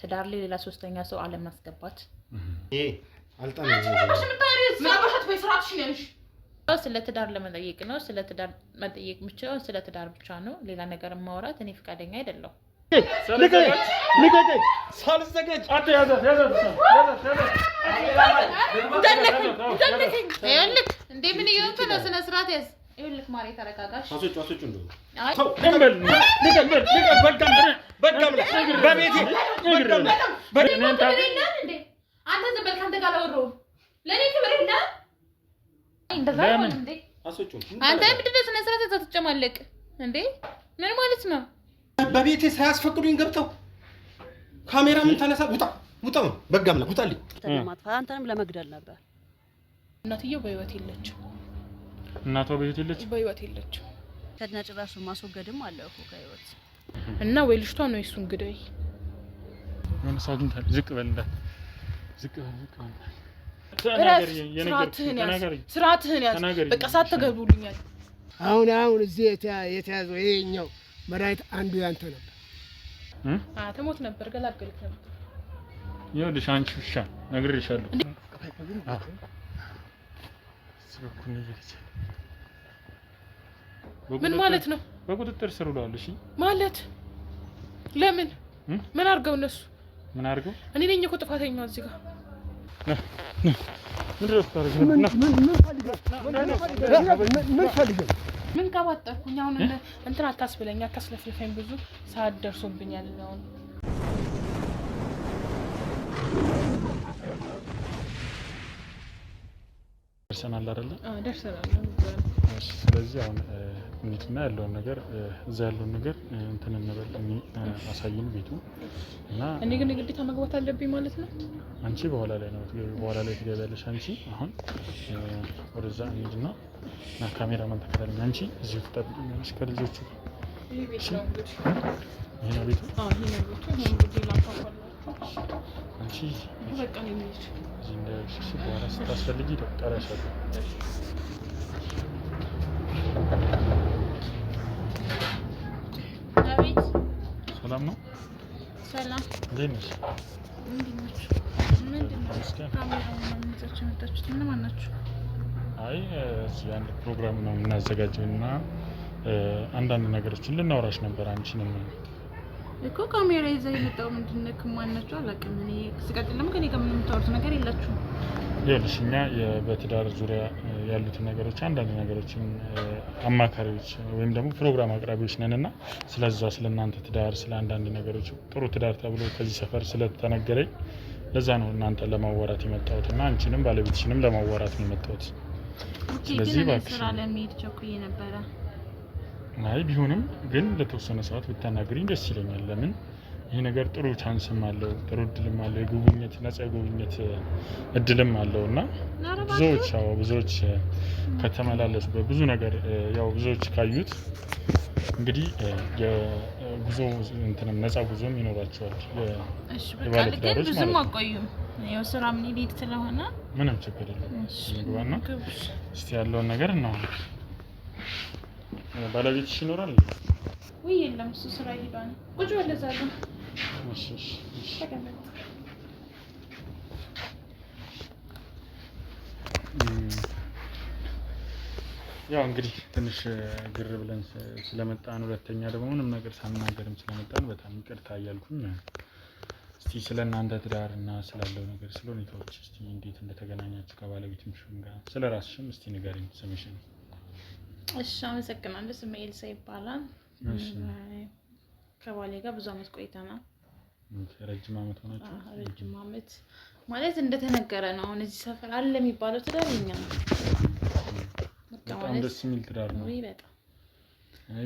ትዳር ላይ ሌላ ሶስተኛ ሰው አለማስገባት ስለ ትዳር ለመጠየቅ ነው። ስለ ትዳር መጠየቅ ብቻ ስለ ትዳር ብቻ ነው። ሌላ ነገር ማውራት እኔ ፈቃደኛ አይደለም። ሳልዘጋጅ እንደምን ይሁን ነው ስነ ስርዓት ያዝ ይልክ ማሬ ተረጋጋሽ አሶቹ እንደው በቃም በቤቴ አንተ ዘበል ካንተ ጋር አወራው ለኔ ክብር የለ እንደዛ ነው እንዴ አሶቹ አንተ ምንድነው ስነ ስርዓት ተተጨማለቅ እንዴ ምን ማለት ነው? በቤቴ ሳያስፈቅዱኝ ገብተው ካሜራ ምን ተነሳ ውጣ በጋምላ ውጣልኝ ማጥፋት አንተንም ለመግደል ነበር። እናትየው በህይወት የለችም። እናቷ በህይወት የለችም። ከነጭራሹ ማስወገድም አለ እኮ ከህይወት እና ወይ ልጅቷ ነው እሱን ግደይ ምን ሳግን ዝቅ በል ስርዓትህን ያዝ በቃ ሳትገቡልኛል። አሁን እዚህ የተያዘው ይሄኛው መራይት አንዱ ያንተ ነበር። ተሞት ነበር ገላገልክ ነበር። ይኸውልሽ አንቺ ውሻ ነግሬሻለሁ። ምን ማለት ነው? በቁጥጥር ስር ውሏል። እሺ ማለት ለምን? ምን አርገው እነሱ? ምን አርገው? እኔ ነኝ እኮ ጥፋተኛው እዚህ ጋር። ምን ካባጠርኩኝ አሁን እንትን አታስብለኝ አታስለፍልፈኝ ብዙ ሰዓት ደርሶብኛል ነው። ደርሰናል አይደል? ደርሰናል። ስለዚህ አሁን እንትና ያለውን ነገር እዛ ያለውን ነገር እንትን እንበል አሳይን ቤቱ እና እኔ ግን ግዴታ መግባት አለብኝ ማለት ነው። አንቺ በኋላ ላይ ትገቢያለሽ። አንቺ አሁን ወደዛ እንሂድና እና ካሜራማን ተከታተለኝ። አንቺ እዚሁ ትጠብቂኛለሽ ከልጆቹ። ይሄ ቤት ነው እንግዲህ ይሄ ነው ቤቱ። ይሄ ነው ቤቱ። እንግዲህ ላፋፋላችሁ አንቺ በቃ ነው የሚሄድ እዚህ እንደሽ በኋላ ስታስፈልጊ ጠራሻለሁ። አቤት ሰላም ነው? ሰላም እንዴት ነሽ? ምንድነው ካሜራውን ምንጫችሁ መጣችሁ? ምን ማናችሁ? አይ እዚህ አንድ ፕሮግራም ነው የምናዘጋጀውና አንዳንድ ነገሮችን ልናወራሽ ነበር። አንቺንም እኮ ካሜራ ይዘህ የመጣው ምንድነው? ከማናችሁ አላውቅም። እኔ ስቀጥልም ከኔ ጋር ምንም የምታወሩት ነገር የላችሁም። ይኸውልሽ እኛ በትዳር ዙሪያ ያሉትን ነገሮች አንዳንድ ነገሮችን አማካሪዎች ወይም ደግሞ ፕሮግራም አቅራቢዎች ነንና ስለዛ ስለናንተ ትዳር ስለ አንዳንድ ነገሮች ጥሩ ትዳር ተብሎ ከዚህ ሰፈር ስለተነገረኝ ለዛ ነው እናንተ ለማዋራት የመጣሁትና አንቺንም ባለቤትሽንም ለማዋራት ነው የመጣሁት። ስለዚህ ባክሽ ስራ ለሚሄድ ቸኩዬ ነበረ። አይ ቢሆንም ግን ለተወሰነ ሰዓት ብታናግሪኝ ደስ ይለኛል። ለምን ይሄ ነገር ጥሩ ቻንስም አለው፣ ጥሩ እድልም አለው፣ የጉብኝት ነፃ የጉብኝት እድልም አለውና ብዙዎች ከተመላለሱ በብዙ ነገር ያው ብዙዎች ካዩት እንግዲህ የጉዞ እንትንም ነፃ ጉዞም ይኖራቸዋል። እሺ በቃ ግን ብዙም አቆዩም። ያው ስራ ምን ሊድ ስለሆነ ምንም ችግር የለም። ምግባና እስቲ ያለውን ነገር ነው። ባለቤትሽ ይኖራል ወይ? የለም እሱ ስራ ይሄዳል። ቁጭ በል እዛ ጋር። እሺ ተቀመጥ። ያው እንግዲህ ትንሽ ግር ብለን ስለመጣን ሁለተኛ ደግሞ ምንም ነገር ሳናገርም ስለመጣን በጣም ይቅርታ እያልኩኝ እስቲ ስለእናንተ ትዳርና ስላለው ነገር ስለ ሁኔታዎች እስቲ እንዴት እንደተገናኛችሁ ከባለቤትሽም ጋር ስለራስሽም እስቲ ንገሪኝ ስምሽን። እሺ አመሰግናለሁ። ስሜ ኤልሳ ይባላል። ከባሌ ጋር ብዙ አመት ቆይተናል። ረጅም አመት ሆናችሁ? ረጅም አመት ማለት እንደተነገረ ነው። አሁን እዚህ ሰፈር አለ የሚባለው ትዳር የኛ ነው። በጣም ደስ የሚል ትዳር ነው። ወይ በጣም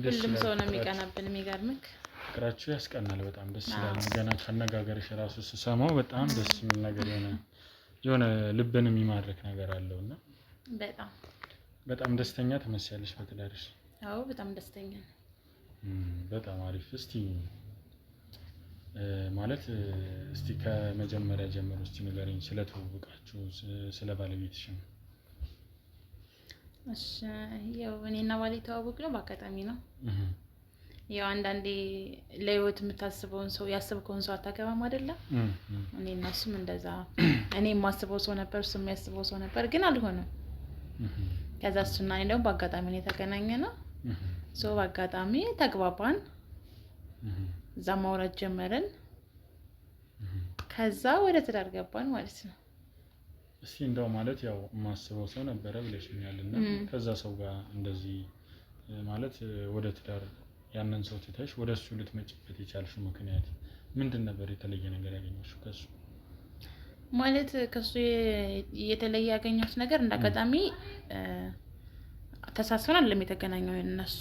ሁሉም ሰው ነው የሚቀናብን። የሚገርምክ ፍቅራችሁ ያስቀናል። በጣም ደስ ይላል። ገና ካነጋገርሽ ራሱ ስሰማው በጣም ደስ የሚል ነገር የሆነ ልብን የሚማርክ ነገር አለውና በጣም ደስተኛ ትመስያለሽ በትዳርሽ። አዎ በጣም ደስተኛ ነኝ። በጣም አሪፍ። እስቲ ማለት እስቲ ከመጀመሪያ ጀምሮ እስቲ ንገሪኝ ስለ ተዋወቃችሁ ስለ ባለቤትሽ። እሺ ያው እኔና ባሌ ተዋወቅነው በአጋጣሚ ነው። ያው አንዳንዴ ለህይወት የምታስበውን ሰው ያስብከውን ሰው አታገባም አይደለ? እኔ እና እሱም እንደዛ እኔ የማስበው ሰው ነበር፣ እሱ የሚያስበው ሰው ነበር፣ ግን አልሆነም። ከዛ እሱና እኔ ደግሞ በአጋጣሚ ነው የተገናኘነው። በአጋጣሚ ተግባባን፣ እዛ ማውራት ጀመርን። ከዛ ወደ ትዳር ገባን ማለት ነው። እስቲ እንደው ማለት ያው የማስበው ሰው ነበረ ብለሽኛልና ከዛ ሰው ጋር እንደዚህ ማለት ወደ ትዳር ያንን ሰው ትተሽ ወደሱ ልትመጪበት የቻልሽው ምክንያት ምንድን ነበር? የተለየ ነገር ያገኘሽው ከሱ? ማለት ከሱ የተለየ ያገኘሁት ነገር እንዳጋጣሚ ተሳስረን ለሚተገናኘው እነሱ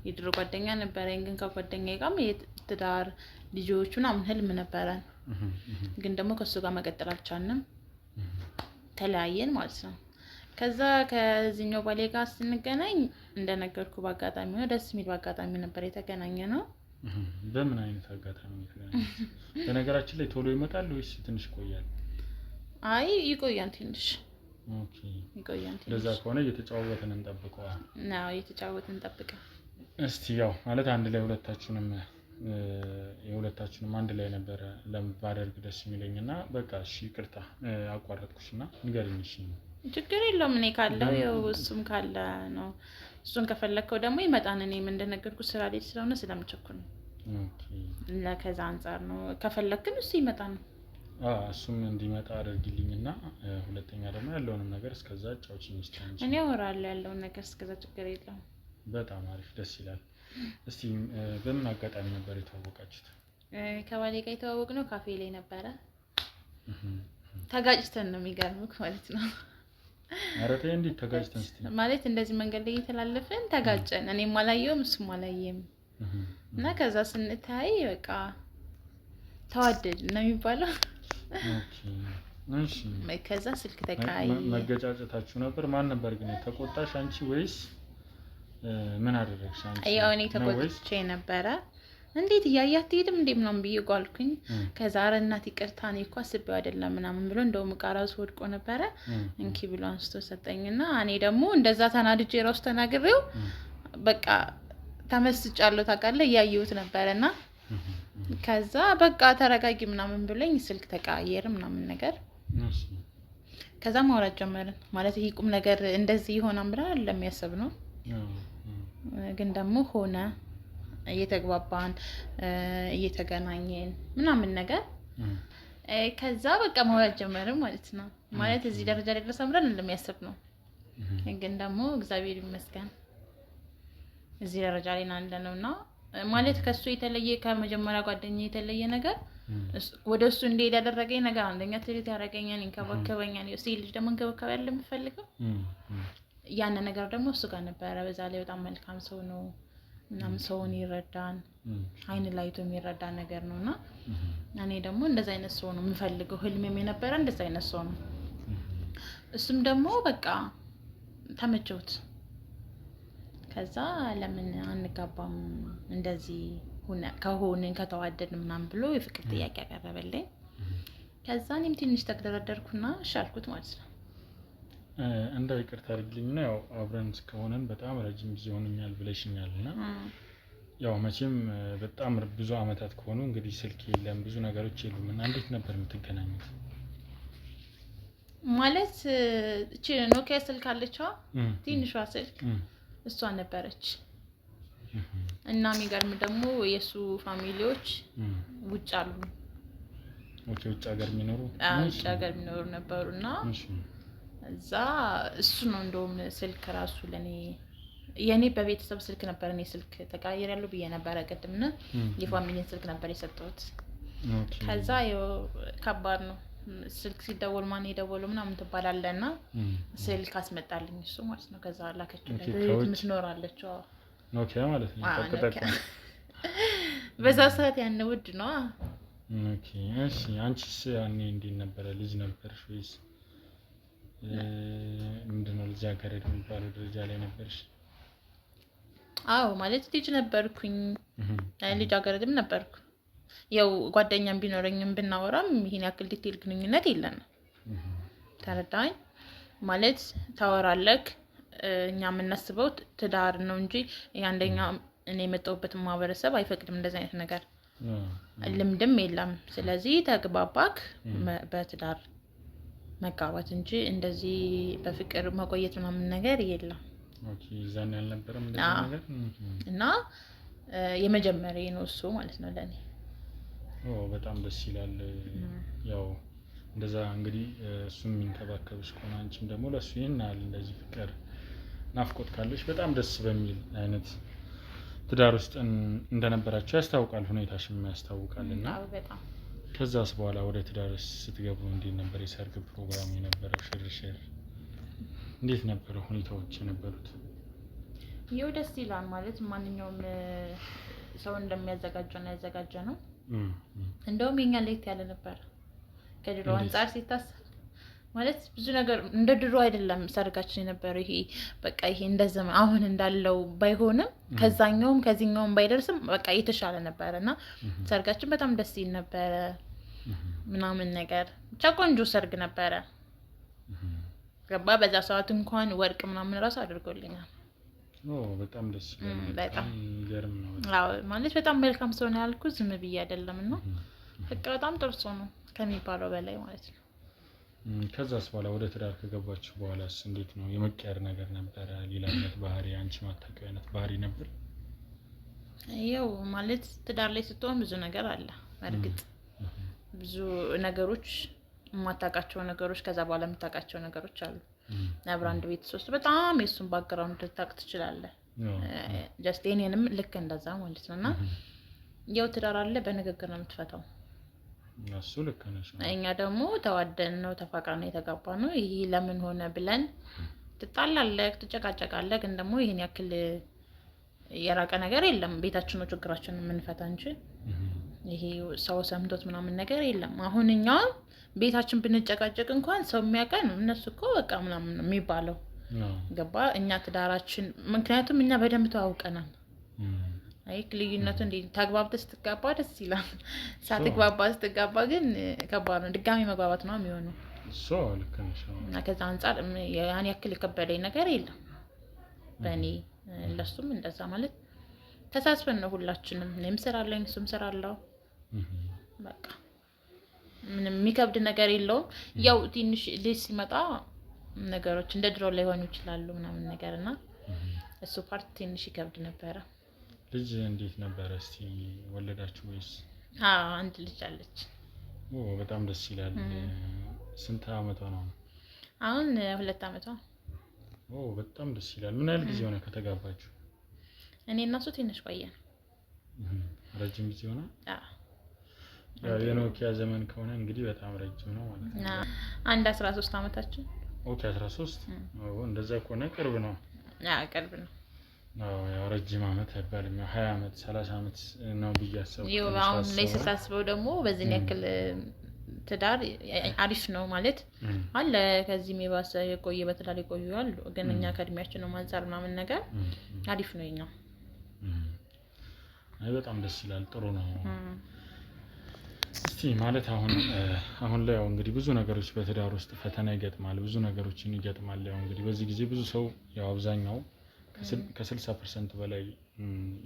የድሮ ጓደኛ ነበረኝ፣ ግን ከጓደኛዬ ጋርም የትዳር ልጆች ምናምን ህልም ነበረን። ግን ደግሞ ከሱ ጋር መቀጠል አልቻልንም፣ ተለያየን ማለት ነው። ከዛ ከዚህኛው ባሌ ጋር ስንገናኝ እንደነገርኩ በአጋጣሚ ነው፣ ደስ የሚል በአጋጣሚ ነበር የተገናኘነው። በምን አይነት አጋጣሚ ነው? በነገራችን ላይ ቶሎ ይመጣል ወይስ ትንሽ ይቆያል? አይ ይቆያል ትንሽ። ኦኬ ይቆያል ትንሽ። ለዛ ከሆነ እየተጫወትን እንጠብቀው ነው፣ እየተጫወትን እንጠብቀው። እስቲ ያው ማለት አንድ ላይ የሁለታችንም አንድ ላይ ነበር ለማድረግ ደስ የሚለኝና በቃ እሺ ይቅርታ አቋረጥኩሽና ንገሪኝ። እሺ ችግር የለውም፣ እኔ ካለው ያው እሱም ካለ ነው። እሱን ከፈለከው ደግሞ ይመጣን። እኔም እንደነገርኩ ስራ ላይ ስለሆነ ስለምቸኩል ነው። ኦኬ ለከዛ አንፃር ነው። ከፈለክን እሱ ይመጣን ነው። እሱም እንዲመጣ አድርጊልኝና ሁለተኛ ደግሞ ያለውንም ነገር እስከዛ ጫውቺኝ እስቲ። እኔ አወራለሁ ያለውን ነገር እስከዛ ችግር የለውም። በጣም አሪፍ ደስ ይላል። እስቲ በምን አጋጣሚ ነበር የተዋወቃችሁት? ከባሌ ጋር የተዋወቅነው ካፌ ላይ ነበረ። ተጋጭተን ነው የሚገርምክ ማለት ነው። አረቴ እንዴት ተጋጭተን? እስቲ ማለት እንደዚህ መንገድ ላይ እየተላለፈን ተጋጨን። እኔም አላየሁም እሱም አላየም። እና ከዛ ስንታይ በቃ ተዋደድ ነው የሚባለው። ኦኬ እሺ። ከዛ ስልክ ተቀያየርን። መገጫጨታችሁ ነበር? ማን ነበር ግን ተቆጣሽ? አንቺ ወይስ ምን አደረግሽ አንቺ? ያው እኔ ተቆጥቼ ነበረ። እንዴት እያያት ትሄድም እንዴ ምናምን ብዬ ጓልኩኝ። ከዛ ኧረ እናት ይቅርታ እኔ እኮ አስቤው አይደለም ምናምን ብሎ እንደውም ዕቃ ራሱ ወድቆ ነበረ እንኪ ብሎ አንስቶ ሰጠኝና እኔ ደግሞ እንደዛ ተናድጄ ራሱ ተናግሬው በቃ ተመስጫለሁ። ታውቃለህ እያየሁት ነበርና ከዛ በቃ ተረጋጊ ምናምን ብለኝ ስልክ ተቀያየርን ምናምን ነገር። ከዛ ማውራት ጀመርን። ማለት ይሄ ቁም ነገር እንደዚህ ይሆናል ብለን ለሚያስብ ነው። ግን ደግሞ ሆነ። እየተግባባን እየተገናኘን ምናምን ነገር ከዛ በቃ ማውራት ጀመርን ማለት ነው። ማለት እዚህ ደረጃ ላይ ድረስ አምረን እንደሚያስብ ነው። ግን ደግሞ እግዚአብሔር ይመስገን እዚህ ደረጃ ላይ እንዳለነውና ማለት ከሱ የተለየ ከመጀመሪያ ጓደኛ የተለየ ነገር ወደሱ እንዲሄድ ያደረገኝ ነገር አንደኛ ትሪት ያደረገኛል፣ እንከባከበኛል። ሲል ልጅ ደግሞ እንከባከብ ያለ የምፈልገው ያን ነገር ደግሞ እሱ ጋር ነበረ። በዛ ላይ በጣም መልካም ሰው ነው። እናም ሰውን ይረዳን፣ አይን ላይቶ የሚረዳ ነገር ነውና እኔ ደግሞ እንደዛ አይነት ሰው ነው የምፈልገው። ህልሜም የነበረ እንደዛ አይነት ሰው ነው። እሱም ደግሞ በቃ ተመቸውት። ከዛ ለምን አንጋባም እንደዚህ ከሆነን ከተዋደድን ምናምን ብሎ የፍቅር ጥያቄ ያቀረበልኝ። ከዛ እኔም ትንሽ ተግደረደርኩና እሺ አልኩት ማለት ነው። እንደው ይቅርታ አድርግልኝና ያው አብረን ከሆነን በጣም ረጅም ጊዜ ሆኖኛል ብለሽኛልና ያው መቼም በጣም ብዙ አመታት ከሆኑ እንግዲህ ስልክ የለም ብዙ ነገሮች የሉም እና እንዴት ነበር የምትገናኙት? ማለት እቺ ኖኪያ ስልክ አለችዋ ትንሿ ስልክ እሷ ነበረች። እና የሚገርም ደግሞ የሱ ፋሚሊዎች ውጭ አሉ። ኦኬ ውጭ ሀገር የሚኖሩ ውጭ ሀገር የሚኖሩ ነበሩና እዛ እሱ ነው እንደውም ስልክ ራሱ ለኔ የኔ በቤተሰብ ስልክ ነበር። እኔ ስልክ ተቀያየር ያለው ብዬ ነበር ቀድምና የፋሚሊን ስልክ ነበር የሰጠሁት። ከዛ ከባድ ነው ስልክ ሲደወል ማን ይደወለው ምናምን ተባላለና ስልክ አስመጣልኝ እሱ ማለት ነው። ከዛ ላከችልኝ ምትኖራለች ኖኪያ ማለት ነው። ተቀጣጣ በዛ ሰዓት ያን ውድ ነው። ኦኬ እሺ። አንቺስ ያኔ እንዴት ነበር? ልጅ ነበርሽ ወይስ ምንድነው ልጅ አገረድ የሚባለው ደረጃ ላይ ነበርሽ? አዎ ማለት ልጅ ነበርኩኝ። ልጅ አገረድም ነበርኩ። ያው ጓደኛም ቢኖረኝም ብናወራም ይሄን ያክል ዲቴል ግንኙነት የለንም። ተረዳኝ ማለት ታወራለክ እኛ የምናስበው ትዳር ነው እንጂ አንደኛ እኔ የመጣሁበት ማህበረሰብ አይፈቅድም እንደዚህ አይነት ነገር ልምድም የለም። ስለዚህ ተግባባክ በትዳር መጋባት እንጂ እንደዚህ በፍቅር መቆየት ምናምን ነገር የለም። ኦኬ ዛን ያልነበረም እንደዚህ ነገር እና የመጀመሪያ ነው እሱ ማለት ነው ለኔ። በጣም ደስ ይላል። ያው እንደዛ እንግዲህ እሱም የሚንከባከብሽ ከሆነ አንቺም ደግሞ ለሱ ይናል እንደዚህ ፍቅር ናፍቆት ካለሽ በጣም ደስ በሚል አይነት ትዳር ውስጥ እንደነበራችሁ ያስታውቃል፣ ሁኔታሽም ያስታውቃልና በጣም ከዛስ በኋላ ወደ ትዳር ስትገቡ እንዴት ነበር የሰርግ ፕሮግራሙ የነበረው? ሽርሽር እንዴት ነበር ሁኔታዎች የነበሩት? ይኸው ደስ ይላል ማለት ማንኛውም ሰው እንደሚያዘጋጀው ነው ያዘጋጀነው። እንደውም የኛ ለየት ያለ ነበር ከድሮ አንፃር ሲታሰብ ማለት ብዙ ነገር እንደ ድሮ አይደለም ሰርጋችን የነበረው። ይሄ በቃ ይሄ እንደዘመን አሁን እንዳለው ባይሆንም ከዛኛውም ከዚህኛውም ባይደርስም በቃ የተሻለ ነበርና ሰርጋችን በጣም ደስ ይል ነበር ምናምን ነገር ብቻ ቆንጆ ሰርግ ነበረ። ገባ በዛ ሰዓት እንኳን ወርቅ ምናምን ራሱ አድርጎልኛል። በጣም ደስ ይላል። በጣም ገርም ነው። አዎ ማለት በጣም መልካም ሰው ነው ያልኩት ዝም ብዬ አይደለምና በቃ በጣም ጥሩ ሰው ነው ከሚባለው በላይ ማለት ነው። ከዛስ በኋላ ወደ ትዳር ከገባችሁ በኋላስ እንዴት ነው? የመቀየር ነገር ነበረ? ሌላ አይነት ባህሪ አንቺ ማታውቂው አይነት ባህሪ ነበር? ያው ማለት ትዳር ላይ ስትሆን ብዙ ነገር አለ። እርግጥ ብዙ ነገሮች የማታውቃቸው ነገሮች ከዛ በኋላ የምታውቃቸው ነገሮች አሉ። አብራንድ ቤት ሶስት በጣም የሱን ባክግራውንድ ልታውቅ ትችላለህ። ጀስት የኔንም ልክ እንደዛ ማለት ነውና ያው ትዳር አለ በንግግር ነው የምትፈታው። እሱ ልክ ነሽ። እኛ ደግሞ ተዋደን ነው ተፋቅረን ነው የተጋባነው። ይሄ ለምን ሆነ ብለን ትጣላለህ፣ ትጨቃጨቃለህ። ግን ደግሞ ይሄን ያክል የራቀ ነገር የለም። ቤታችን ነው ችግራችንን የምንፈታ እንጂ ይሄ ሰው ሰምቶት ምናምን ነገር የለም። አሁን እኛ ቤታችን ብንጨቃጨቅ እንኳን ሰው የሚያውቀን እነሱ እኮ በቃ ምናምን የሚባለው ገባ። እኛ ትዳራችን ምክንያቱም እኛ በደንብ ተዋውቀናል። አይ ልዩነቱ እንዴ ተግባብተህ ስትጋባ ደስ ይላል። ሳትግባባ ስትጋባ ግን ከባድ ነው። ድጋሚ መግባባት ነው የሚሆነው። ልክ ነሽ። እና ከዛ አንፃር ያን ያክል የከበደኝ ነገር የለም በእኔ ለሱም እንደዛ ማለት ተሳስበን ነው ሁላችንም። እኔም እሰራለሁ እሱም እሰራለሁ። በቃ ምንም የሚከብድ ነገር የለውም። ያው ትንሽ ልጅ ሲመጣ ነገሮች እንደ ድሮ ላይሆኑ ይችላሉ ምናምን ነገርና እሱ ፓርት ትንሽ ይከብድ ነበረ። ልጅ እንዴት ነበረ? እስቲ ወለዳችሁ ወይስ? አንድ ልጅ አለች። በጣም ደስ ይላል። ስንት አመቷ ነው? አሁን 2 አመቷ። በጣም ደስ ይላል። ምን ያህል ጊዜ ሆነ ከተጋባችሁ? እኔ እና እሱ ትንሽ ቆየን። ረጅም ጊዜ ሆነ? ያው የኖኪያ ዘመን ከሆነ እንግዲህ በጣም ረጅም ነው ማለት ነው። አንድ 13 አመታችን። 13 እንደዛ ከሆነ ቅርብ ነው። ቅርብ ነው። ያው ረጅም አመት አይባልም። 20 አመት 30 አመት ነው ብዬ አሰብኩ። ይኸው አሁን ላይ ስታስበው ደግሞ በዚህ ያክል ትዳር አሪፍ ነው ማለት አለ። ከዚህም የባሰ የቆየ በትዳር የቆዩ አሉ። ግን እኛ ከእድሜያችን ነው አንፃር ምናምን ነገር አሪፍ ነው የኛው። አይ በጣም ደስ ይላል። ጥሩ ነው። እስቲ ማለት አሁን ላይ ያው እንግዲህ ብዙ ነገሮች በትዳር ውስጥ ፈተና ይገጥማል። ብዙ ነገሮችን ይገጥማል። ያው እንግዲህ በዚህ ጊዜ ብዙ ሰው ያው አብዛኛው ከ60% በላይ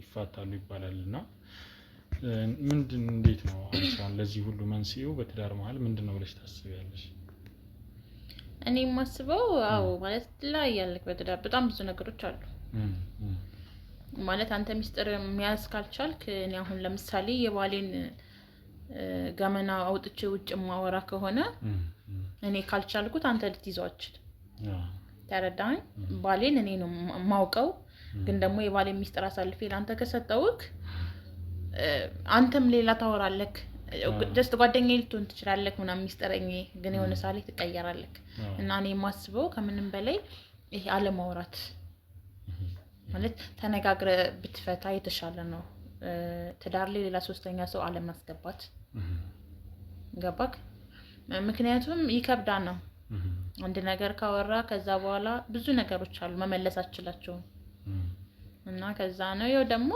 ይፋታሉ ይባላልና እንዴት ነው አሁን ለዚህ ሁሉ መንስኤው በትዳር መሀል ምንድነው ብለሽ ታስቢያለሽ? እኔ የማስበው ማለት ላይ ያለክ በትዳር በጣም ብዙ ነገሮች አሉ። ማለት አንተ ሚስጥር የሚያዝ ካልቻልክ እኔ አሁን ለምሳሌ የባሌን ገመና አውጥቼ ውጭ ማወራ ከሆነ እኔ ካልቻልኩት አንተ ልትይዘው አትችልም። ተረዳኝ። ባሌን እኔ ነው ማውቀው። ግን ደግሞ የባሌን ሚስጥር አሳልፌ ላንተ ከሰጠውክ አንተም ሌላ ታወራለክ። ጀስት ጓደኛዬ ልትሆን ትችላለክ ምናምን ሚስጥረኛ ግን የሆነ ሳሌ ትቀየራለክ። እና እኔ የማስበው ከምንም በላይ ይሄ አለማውራት ማለት ተነጋግረ ብትፈታ የተሻለ ነው። ትዳር ላይ ሌላ ሶስተኛ ሰው አለማስገባት ገባክ? ምክንያቱም ይከብዳል ነው አንድ ነገር ካወራ ከዛ በኋላ ብዙ ነገሮች አሉ መመለስ አትችላቸውም። እና ከዛ ነው ያው ደግሞ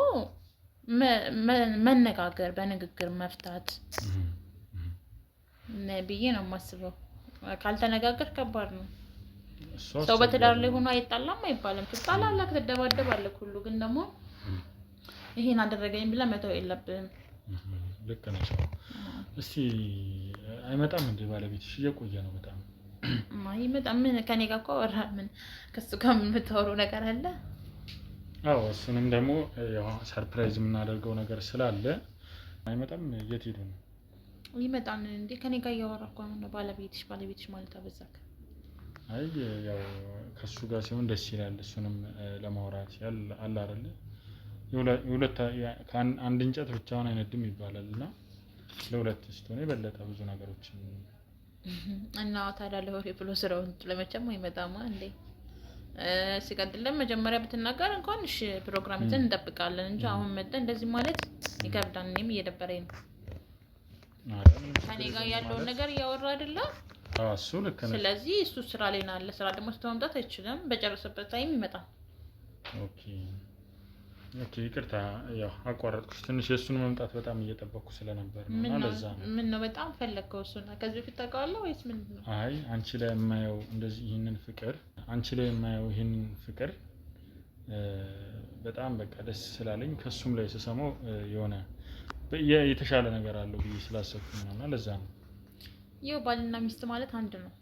መነጋገር በንግግር መፍታት ብዬ ነው የማስበው። ካልተነጋገር ከባድ ነው። ሰው በትዳር ላይ ሆኖ አይጣላም አይባልም። ትጣላለህ፣ ትደባደባለህ ሁሉ ግን ደግሞ ይሄን አደረገኝ ብለህ መተው የለብህም። ልክ ነሽ። እስቲ አይመጣም እንዴ ባለቤትሽ? እየቆየ ነው በጣም አይመጣም። ምን ከኔ ጋር እኮ አወራ ምን ከሱ ጋር የምታወራው ነገር አለ? አዎ እሱንም ደግሞ ያው ሰርፕራይዝ የምናደርገው ነገር ስላለ አይመጣም። የት ሄዱ ነው? ይመጣል እንዴ ከኔ ጋር እያወራ እኮ ነው። ባለቤትሽ ማለት አበዛክ። አይ ያው ከሱ ጋር ሲሆን ደስ ይላል። እሱንም ለማውራት አለ አይደል? የሁለት አንድ እንጨት ብቻውን አይነድም ይባላል እና ለሁለት ስትሆን የበለጠ ብዙ ነገሮችን እና ታዲያ ለወሬ ብሎ ስራውን ለመቼም አይመጣም እንዴ? ሲቀጥልም መጀመሪያ ብትናገር እንኳን እሺ ፕሮግራም ይዘን እንጠብቃለን እንጂ አሁን መጥተህ እንደዚህ ማለት ይከብዳል። እኔም እየደበረኝ ነው። ከኔ ጋር ያለውን ነገር እያወራ አይደለ? እሱ ልክ ነው። ስለዚህ እሱ ስራ ላይ ነው ያለ። ስራ ደግሞ ስትመምጣት አይችልም። በጨረሰበት ታይም ይመጣል። ኦኬ ይቅርታ ያው አቋረጥኩሽ። ትንሽ የእሱን መምጣት በጣም እየጠበቅኩ ስለነበር ነው እና ለዛ ነው። ምን ነው በጣም ፈለግከው እሱን? ከዚህ በፊት ታውቀዋለህ ወይስ ምንድን ነው? አይ አንቺ ላይ የማየው እንደዚህ ይህንን ፍቅር በጣም በቃ ደስ ስላለኝ ከሱም ላይ ስሰማው የሆነ የተሻለ ነገር አለው ብዬ ስላሰብኩኝ ነው እና ለዛ ነው። ይኸው ባልና ሚስት ማለት አንድ ነው።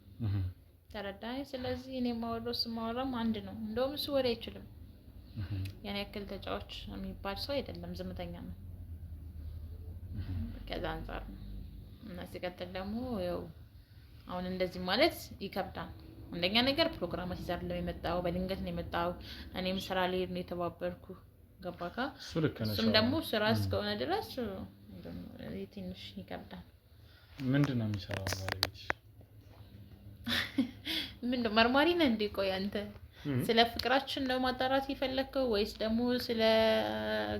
ተረዳኸኝ? ስለዚህ እኔ የማወራው እሱ የማወራም አንድ ነው። እንደውም እሱ ወሬ አይችልም። ያን ያክል ተጫዋች የሚባል ሰው አይደለም፣ ዝምተኛ ነው። ከዛ አንፃር ነው እና ሲቀጥል ደግሞ ያው አሁን እንደዚህ ማለት ይከብዳል። አንደኛ ነገር ፕሮግራማት ይዛል የመጣው በድንገት ነው የመጣው። እኔም ስራ ልሄድ ነው የተባበርኩ ገባካ? እሱም ደግሞ ስራ እስከሆነ ድረስ ትንሽ ይከብዳል። ምንድን ነው የሚሰራው ባለቤትሽ? ምንድን መርማሪ ነህ እንዴ? ቆይ አንተ ስለ ፍቅራችን ነው ማጣራት የፈለከው ወይስ ደግሞ ስለ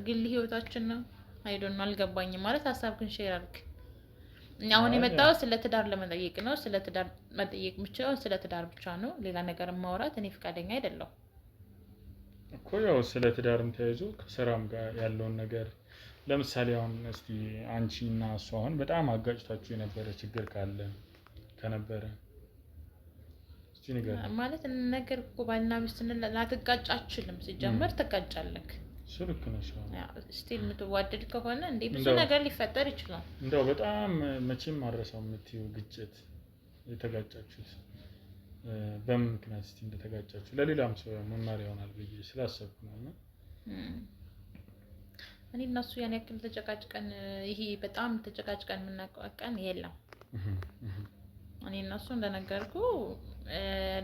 ግል ህይወታችን ነው? አይዶን አልገባኝም። ማለት ሀሳብክን ሼር አድርግ። አሁን የመጣው ስለ ትዳር ለመጠየቅ ነው። ስለ ትዳር መጠየቅ ብቻውን ስለ ትዳር ብቻ ነው። ሌላ ነገር ማውራት እኔ ፍቃደኛ አይደለሁ እኮ። ያው ስለ ትዳርም ተያይዞ ከስራም ጋር ያለውን ነገር ለምሳሌ አሁን እስቲ አንቺ እና እሱ አሁን በጣም አጋጭታችሁ የነበረ ችግር ካለ ከነበረ እስቲ ንገር። ማለት ነገር እኮ ባልና ሚስት ላትጋጭ አትችልም። ሲጀመር ትጋጫለህ። እሱ ልክ ነሽ። ስቲል የምትዋደድ ከሆነ እንዴ ብዙ ነገር ሊፈጠር ይችላል። እንደው በጣም መቼም ማረሳው የምትይው ግጭት የተጋጫችሁት በምን ምክንያት እስቲ እንደተጋጫችሁ ለሌላም ሰው መማሪያ ይሆናል ብዬ ስላሰብኩ ነው። እና እኔ እና እሱ ያን ያክል ተጨቃጭቀን ይሄ በጣም ተጨቃጭቀን የምናውቀው የለም። እኔ እና እሱ እንደነገርኩ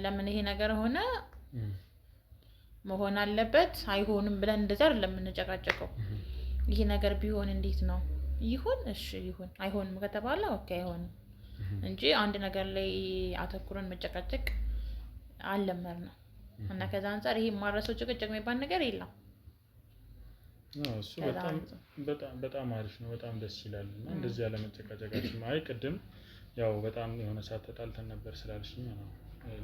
ለምን ይሄ ነገር ሆነ መሆን አለበት አይሆንም ብለን እንደዛ አይደለም የምንጨቃጨቀው። ይሄ ነገር ቢሆን እንዴት ነው ይሁን፣ እሺ ይሁን፣ አይሆንም ከተባለ ኦኬ አይሆንም እንጂ አንድ ነገር ላይ አተኩረን መጨቃጨቅ አልለመድንም። እና ከዛ አንፃር ይሄ ማረሰው ጭቅጭቅ የሚባል ነገር የለም። እሱ በጣም አሪፍ ነው። በጣም ደስ ይላል። እና እንደዚህ ያለ መጨቃጨቃችን አይ ቅድም ያው በጣም የሆነ ሰዓት ተጣልተን ነበር ስላልሽኝ ነው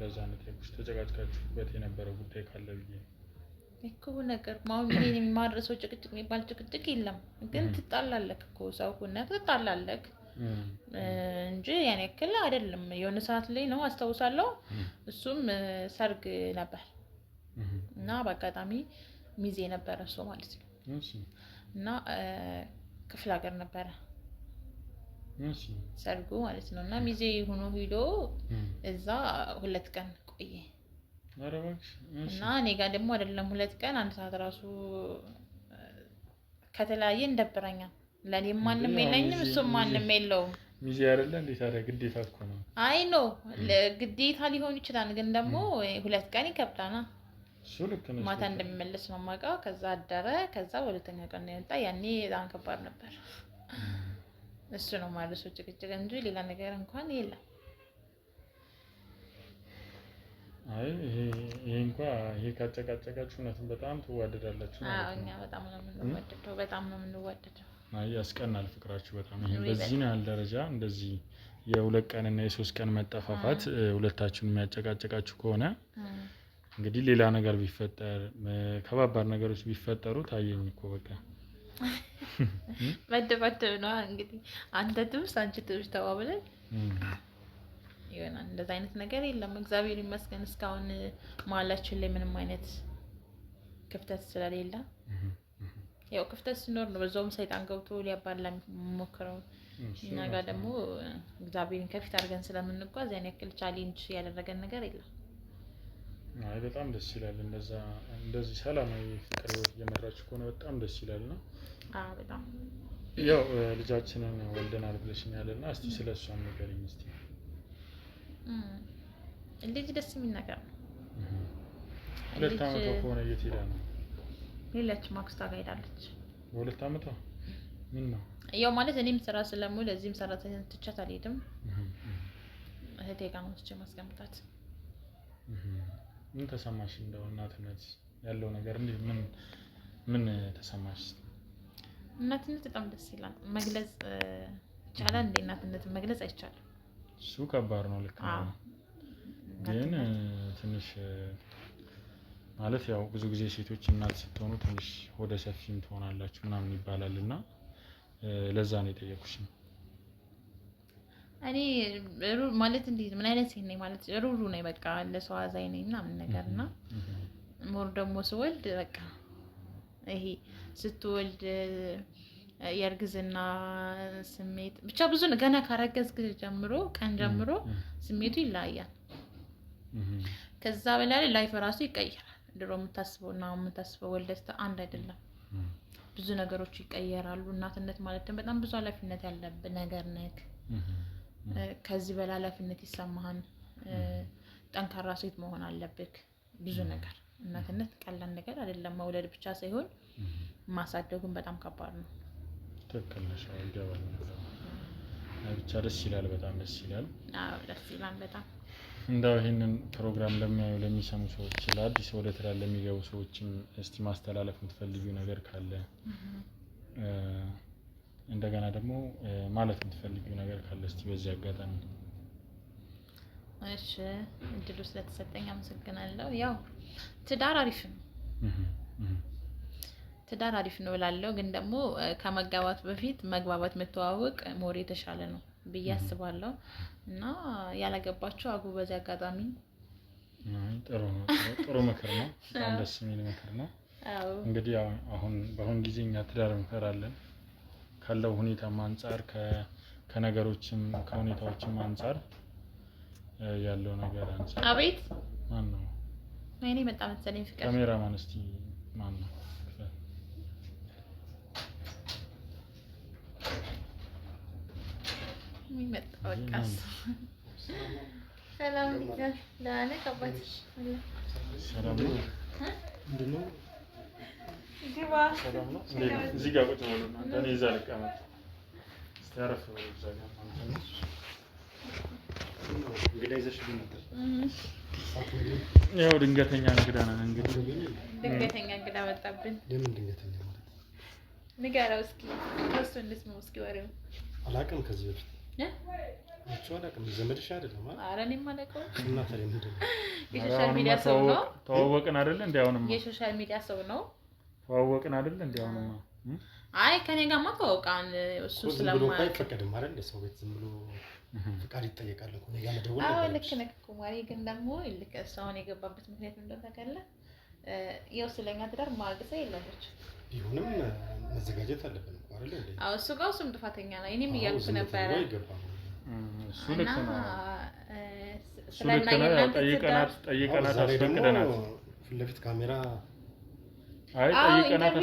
ለዛ ነው የጠየኩሽ። ተጨቃጭቃችሁበት የነበረው ጉዳይ ካለ ብዬ እኮ ነገር ማውን ይሄ የሚማረሰው ጭቅጭቅ የሚባል ጭቅጭቅ የለም። ግን ትጣላለህ እኮ ሰው ሆነ ትጣላለህ እንጂ ያን ያክል አይደለም። የሆነ ሰዓት ላይ ነው አስታውሳለሁ። እሱም ሰርግ ነበር እና በአጋጣሚ ሚዜ ነበረ እሱ ማለት ነው። እና ክፍለ ሀገር ነበረ ሰርጉ ማለት ነው። እና ሚዜ ሆኖ ሄዶ እዛ 2 ቀን ቆየ። እና እኔ ጋር ደግሞ አይደለም 2 ቀን 1 ሰዓት ራሱ ከተለያየ እንደብረኛል። ለኔም ማንም የለኝም እሱም ማንም የለውም። ሚዜ አይደለ እንዴ ታዲያ ግዴታ እኮ ነው። አይ ነው ግዴታ ሊሆን ይችላል፣ ግን ደግሞ 2 ቀን ይከብዳና እሱ ልክ ነው። ማታ እንደሚመለስ ነው የማውቀው። ከዛ አደረ። ከዛ በሁለተኛ ቀን ነው የመጣ። ያኔ በጣም ከባድ ነበር። እሱ ነው ማለት ነው ጭቅጭቅ እንጂ ሌላ ነገር እንኳን የለም። አይ ይሄ እንኳን ይሄ ካጨቃጨቃችሁ እውነትም በጣም ትዋደዳላችሁ ማለት ነው። እኛ በጣም ነው የምንዋደደው። አይ ያስቀናል ፍቅራችሁ በጣም። ይሄ በዚህ ነው ያለ ደረጃ እንደዚህ የ2 ቀን እና የ3 ቀን መጠፋፋት ሁለታችሁን የሚያጨቃጨቃችሁ ከሆነ እንግዲህ ሌላ ነገር ቢፈጠር ከባባድ ነገሮች ቢፈጠሩ ታየኝ እኮ በቃ መደባደብ ነው እንግዲህ። አንተ ትብስ አንቺ ትብስ ተባብለን ይሆናል። እንደዛ አይነት ነገር የለም። እግዚአብሔር ይመስገን እስካሁን መሀላችን ላይ ምንም አይነት ክፍተት ስለሌለ ያው ክፍተት ሲኖር ነው በዛውም ሰይጣን ገብቶ ሊያባላ የሚሞክረው። እኛ ጋር ደግሞ እግዚአብሔርን ከፊት አድርገን ስለምንጓዝ ያን ያክል ቻሌንጅ ያደረገን ነገር የለም። አይ በጣም ደስ ይላል። እንደዚህ ሰላማዊ ፍቅር ህይወት እየመራችሁ ከሆነ በጣም ደስ ይላል ነው። በጣም ያው ልጃችንን ወልደናል ብለሽኛልና እስቲ ስለሷ ንገሪኝ እስቲ። ልጅ ደስ የሚል ነገር ነው። 2 ዓመቷ ከሆነ የት ሄዳ ነው? ሌላች ማክስቷ ጋር ሄዳለች። በ2 ዓመቷ ምን ነው ያው ማለት እኔም ስራ ስለምውል እዚህም ሰራተኛ ትቻት አልሄድም። እህቴ ጋር ነው ትቼ ማስቀምጣት። ምን ተሰማሽ? እንደው እናትነት ያለው ነገር እንዴ ምን ተሰማሽ? እናትነት በጣም ደስ ይላል። መግለጽ ይቻላል እንዴ? እናትነት መግለጽ አይቻልም። እሱ ከባድ ነው። ልክ ነው። ግን ትንሽ ማለት ያው ብዙ ጊዜ ሴቶች እናት ስትሆኑ ትንሽ ሆደ ሰፊም ትሆናላችሁ ምናምን ይባላልና ለዛ ነው የጠየኩሽ። እኔ ማለት እንዴ ምን አይነት ሴት ነኝ ማለት ሩሩ ነኝ። በቃ ለሰው አዛኝ ነኝ ምናምን ነገርና ሞር ደግሞ ስወልድ በቃ ይሄ ስትወልድ የእርግዝና ስሜት ብቻ ብዙ ገና ካረገዝክ ጀምሮ ቀን ጀምሮ ስሜቱ ይለያያል። ከዛ በላይ ላይፍ ራሱ ይቀየራል። ድሮ የምታስበውና የምታስበው ወልደት አንድ አይደለም። ብዙ ነገሮች ይቀየራሉ። እናትነት ማለት በጣም ብዙ ኃላፊነት ያለበት ነገር ነክ ከዚህ በላይ ኃላፊነት ይሰማሃል። ጠንካራ ሴት መሆን አለብክ። ብዙ ነገር እናትነት ቀላል ነገር አይደለም። መውለድ ብቻ ሳይሆን ማሳደጉን በጣም ከባድ ነው። ትክክል ነሽ። ይገባል። ብቻ ደስ ይላል። በጣም ደስ ይላል። አዎ ደስ ይላል በጣም። እንደው ይሄንን ፕሮግራም ለሚያዩ ለሚሰሙ ሰዎች ለአዲስ ወደ ትዳር ለሚገቡ ሰዎችም እስቲ ማስተላለፍ የምትፈልጊው ነገር ካለ እንደገና ደግሞ ማለት የምትፈልጊው ነገር ካለ እስቲ በዚህ አጋጣሚ። እሺ እድሉ ስለተሰጠኝ አመሰግናለሁ። ያው ትዳር አሪፍ ነው። ትዳር አሪፍ ነው እላለሁ። ግን ደግሞ ከመጋባት በፊት መግባባት መተዋወቅ ሞር የተሻለ ነው ብዬ አስባለሁ። እና ያላገባችሁ አግቡ በዚህ አጋጣሚ። ጥሩ ነው። ጥሩ ምክር ነው። በጣም ደስ የሚል ምክር ነው። እንግዲህ አሁን በአሁን ጊዜ እኛ ትዳር እንፈራለን ካለው ሁኔታም አንፃር ከነገሮችም ከሁኔታዎችም አንፃር ያለው ነገር አንፃር። አቤት ማን ነው? እኔ መጣ መሰለኝ ፍቅር። ካሜራማን እስቲ ማን ነው? መጣ በቃ። ሰላም ዲካል ለአነ ከባት ሰላም ነው። ምንድን ነው? ግባ። ሰላም ነው። እዚህ ጋር ቁጭ ብሎ ነው። እኔ እዛ ልቀመጥ። እስቲ አረፍ በሉ እዛ ጋር አንተ። እንግዳ ይዘሽልኝ ነበር። ያው ድንገተኛ እንግዳ ነን። እንግዲህ ድንገተኛ እንግዳ መጣብን። ለምን ድንገተኛ ማለት? ንገረው እስኪ እሱ እንስማው እስኪ ወሬው። አላውቅም ከዚህ በፊት አላውቅም። ዘመድሽ አይደለም ማለት? ኧረ እኔም አላውቀውም። እና ታዲያ ምንድን ነው? የሶሻል ሚዲያ ሰው ነው። ተዋወቅን አይደል? እንዴ አሁንማ የሶሻል ሚዲያ ሰው ነው። ተዋወቅን አይደል? እንዴ አሁንማ አይ ከኔ ጋርማ ተዋወቃን። እሱ ስለማያውቅ አይፈቀድም አይደል? ሰው ቤት ዝም ብሎ ፍቃድ ይጠየቃል እኮ ነው ያለ ደውል ነበር። አዎ ልክ ነህ እኮ ማሪ። ግን ደግሞ ልክ እሷን የገባበት ምክንያት እንደው ታውቃለህ? ያው ስለኛ ትዳር ማግሰ የለች ቢሆንም መዘጋጀት አለብን እኮ አይደል እንዴ? አዎ እሱ ጋር እሱም ጥፋተኛ ነው። እኔም እያልኩ ነበር። እሱ ልክ ነው። ስለና ጠይቀናት አስፈቅደናት ፊት ለፊት ካሜራ አይ ጠይቀናት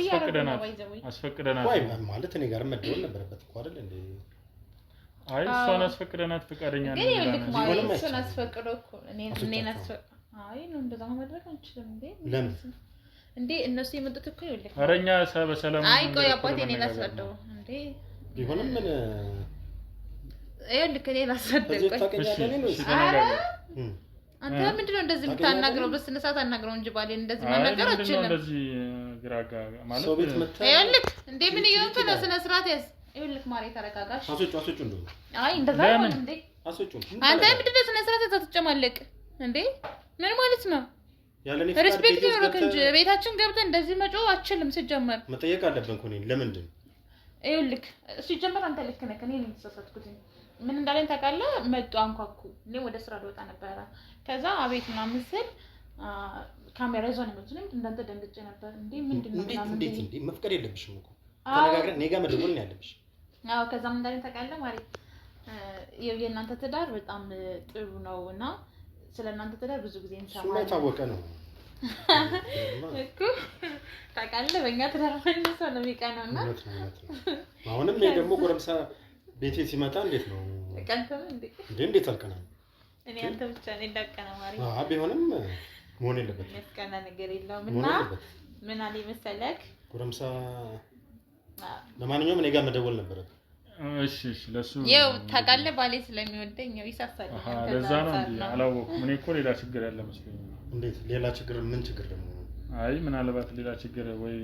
አስፈቅደናት ወይ ማለት እኔ ጋር መደወል ነበረበት እኮ አይደል እንዴ? አይ እሷን አስፈቅደናት ፈቃደኛ ነኝ ግን ልክ ማለት እሱን አስፈቅዶ እኮ እኔን አይ ነው እንደዛ ማድረግ አንችልም እንዴ? ለምን እንዴ እነሱ የመጡት እኮ ይልክ አረኛ በሰላም አይ ቆይ አባቴ እኔ ላስረዳው እንዴ ቢሆንም ምን ልክ እኔ ላስረዳው አንተ ምንድነው እንደዚህ የምታናግረው? በስነ ስርዓት አናግረው እንጂ ባሌ እንደዚህ መናገር አትችልም። እንደዚህ ግራጋ ማለት ሰው ቤት መጣ ልክ እንዴ ምን ይሆን በስነ ስርዓት ያዝ ልክ ማሬ ተረጋጋሽ። አሶቹ እንደው አይ እንደዛ ነው እንዴ አሶቹ አንተ ምንድነው ስነ ስርዓት ተተጨማለቅ እንዴ? ምን ማለት ነው? ያለኔ ሪስፔክት ይኖርክ እንጂ ቤታችን ገብተህ እንደዚህ መጮህ አትችልም። ሲጀመር መጠየቅ አለብን እኮ እኔ ለምንድን ልክ ሲጀመር አንተ ልክ ነህ። እኔ ነኝ የተሳሳትኩት። ምን እንዳለኝ ታውቃለህ? መጡ አንኳኩ። እኔ ወደ ስራ ልወጣ ነበረ። ከዛ አቤት ምናምን ስል ካሜራ ይዞ ነው የመጡት። እንዳንተ ደንግጬ ነበር። እንዴ ምንድነው ምናምን እንዴ መፍቀድ የለብሽም እኮ ተነጋግረን እኔ ጋር መደወል ነው ያለብሽ። አዎ ከዛ ምን እንዳለኝ ታውቃለህ? ማለት የእናንተ ትዳር በጣም ጥሩ ነውና ስለናንተ ትዳር ብዙ ጊዜ እንሰማለን። እሱ ታወቀ ነው እኮ ታውቃለህ። በእኛ ትዳር ማለት ሰው ነው የሚቀናውና አሁንም እኔ ደግሞ ጎረምሳ ቤቴ ሲመጣ እንዴት ነው ቀንተም እንዴት አልቀናም? እኔ አንተ ብቻ ነኝ እንዳቀና ማለት ቢሆንም መሆን የለበትም። መስቀና ነገር የለውም እና ምን አለ መሰለክ ጎረምሳ ለማንኛውም እኔ ጋር መደወል ነበረብህ። እሺ ለሱ ያው ታውቃለህ ባሌ ስለሚወደኝ ነው ይሳሳል። ለዛ ነው እንዴ አላወኩም። እኔ እኮ ሌላ ችግር ያለ መስሎኝ። እንዴት ሌላ ችግር? ምን ችግር ደግሞ? አይ ምናልባት ሌላ ችግር ወይ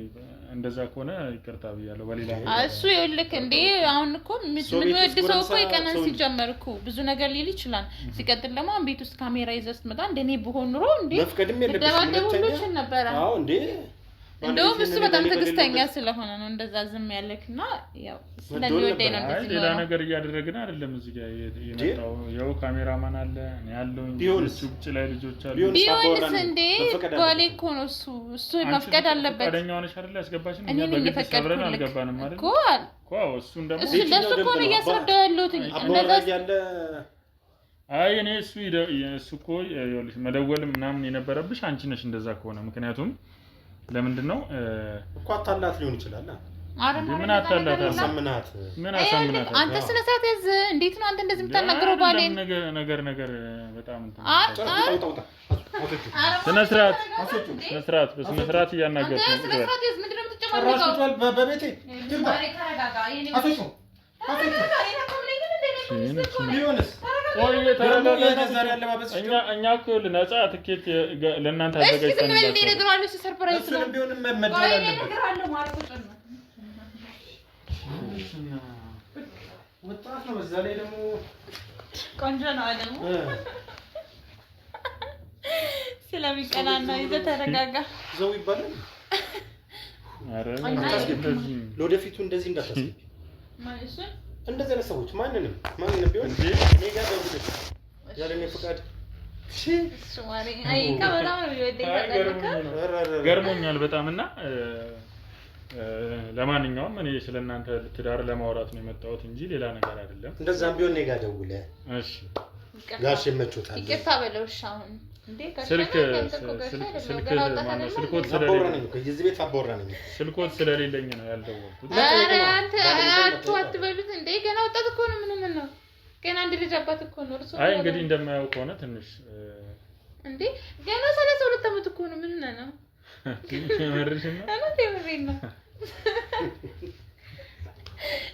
እንደዛ ከሆነ ይቅርታ ብያለሁ። በሌላ እሱ ይኸውልህ እንዴ አሁን እኮ ምን ወድ ሰው እኮ ይቀናን ሲጀመር እኮ ብዙ ነገር ሊል ይችላል። ሲቀጥል ደግሞ አሁን ቤት ውስጥ ካሜራ ይዘህ ስትመጣ እንደኔ ብሆን ኑሮ እንዴ መፍቀድም የለብሽም ሁሉችን ነበር። አዎ እንዴ እንደውም እሱ በጣም ትዕግስተኛ ስለሆነ ነው እንደዛ ዝም ያለክና ያው ስለሚወደኝ ነው እንደዚህ ነው። ሌላ ነገር እያደረግን አይደለም። እዚህ ጋር የመጣው ያው ካሜራማን አለ እኔ ያለውኝ ውጭ ላይ ልጆች አሉ። ቢሆንስ እንዴ ባሌ እኮ ነው እሱ መፍቀድ አለበት። ፈቃደኛ ሆነሽ አይደል ያስገባሽን? እኛ በግድ ሰብረን አልገባንም አይደል? እኮ እሱን ደግሞ እሱ ለሱ እኮ ነው እያስረዳሁ ያለሁት እንደዛ ያለ አይ እኔ እሱ እኮ ይኸውልሽ መደወል ምናምን የነበረብሽ አንቺ ነሽ እንደዛ ከሆነ ምክንያቱም ለምንድነው እኮ አታላት ሊሆን ይችላል። ምን አታላት? አሳምናት ምን አሳምናት? አንተ ስነ ስርዓት ያዝ። እንዴት ነው አንተ እንደዚህ የምታናገረው? ባሌ ነገር በጣም ስነ ስርዓት በስነ ስርዓት እያናገርኩ ነው። ስነ ስርዓት ያዝ። ምንድነው የምትጨማረው? በቤቴ ቢሆንስ እኛ እኮ ነፃ ትኬት ለእናንተ ወጣት ነው። በዛ ላይ ደግሞ ቆንጆ ነው አለሙ ስለሚቀናና ይዘህ ተረጋጋ። ዘው ይባላል። አረ ለወደፊቱ እንደዚህ እንዳታስቢ ማለት ነው። እንደዚህ አይነት ሰዎች ማንንም ቢሆን እኔ ጋር ደውልልኝ ያለኔ ፍቃድ ገርሞኛል በጣም እና ለማንኛውም እኔ ስለናንተ ትዳር ለማውራት ነው የመጣሁት እንጂ ሌላ ነገር አይደለም። እንደዛም ቢሆን እኔ ጋር ደውለህ እሺ ጋሽ የመቾታል ይቅርታ በለውሽ አሁን እንዴ ስልክ ስልኮት ስለሌለኝ የዚህ ቤት አባወራ ነኝ። ስልኮት ስለሌለኝ ነው ያልደወልኩት። ኧረ አንተ አትበሉት እንዴ ገና ወጣት እኮ ነው። ምን ነው ገና አንድ ልጅ አባት እኮ ነው እርሱ። አይ እንግዲህ እንደማያው ከሆነ ትንሽ እንዴ ገና 32 ዓመት እኮ ነው። ምን ነው ተመርሽ ነው ነው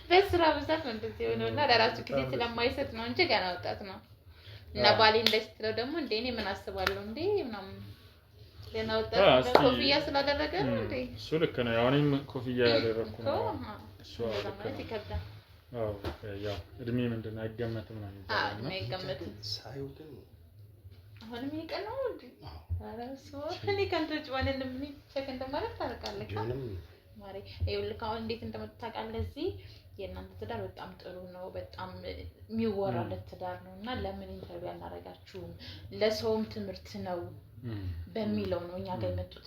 በስራ ብዛት ነው እንደዚህ ሆነውና ለራሱ ጊዜ ስለማይሰጥ ነው እንጂ ገና ወጣት ነው። እና ባሌ እንደስትለው ደግሞ እንዴ እኔ ምን አስባለሁ እንዴ ምናምን ገና ወጣት ኮፍያ ስላደረገ ነው እንዴ። እሱ ልክ ነው። ያው እኔም ኮፍያ ያደረኩ ነው። እሱ ማለት ይከብዳል። አዎ ያው እድሜ ምንድነው አይገመትም ነው ማለት ነው። አይገመትም ሳይው ግን አሁንም ይቀናው እንዴ ኧረ ሰው እኔ ከንቶች ወንንም ምን ሰከንድ ማለት ታርቃለህ ማሪ ይኸውልህ አሁን እንዴት እንደምታውቃለህ እዚህ የእናንተ ትዳር በጣም ጥሩ ነው። በጣም የሚወራለት ትዳር ነውና ለምን ኢንተርቪው አናረጋችሁም ለሰውም ትምህርት ነው በሚለው ነው እኛ ጋር የመጡት።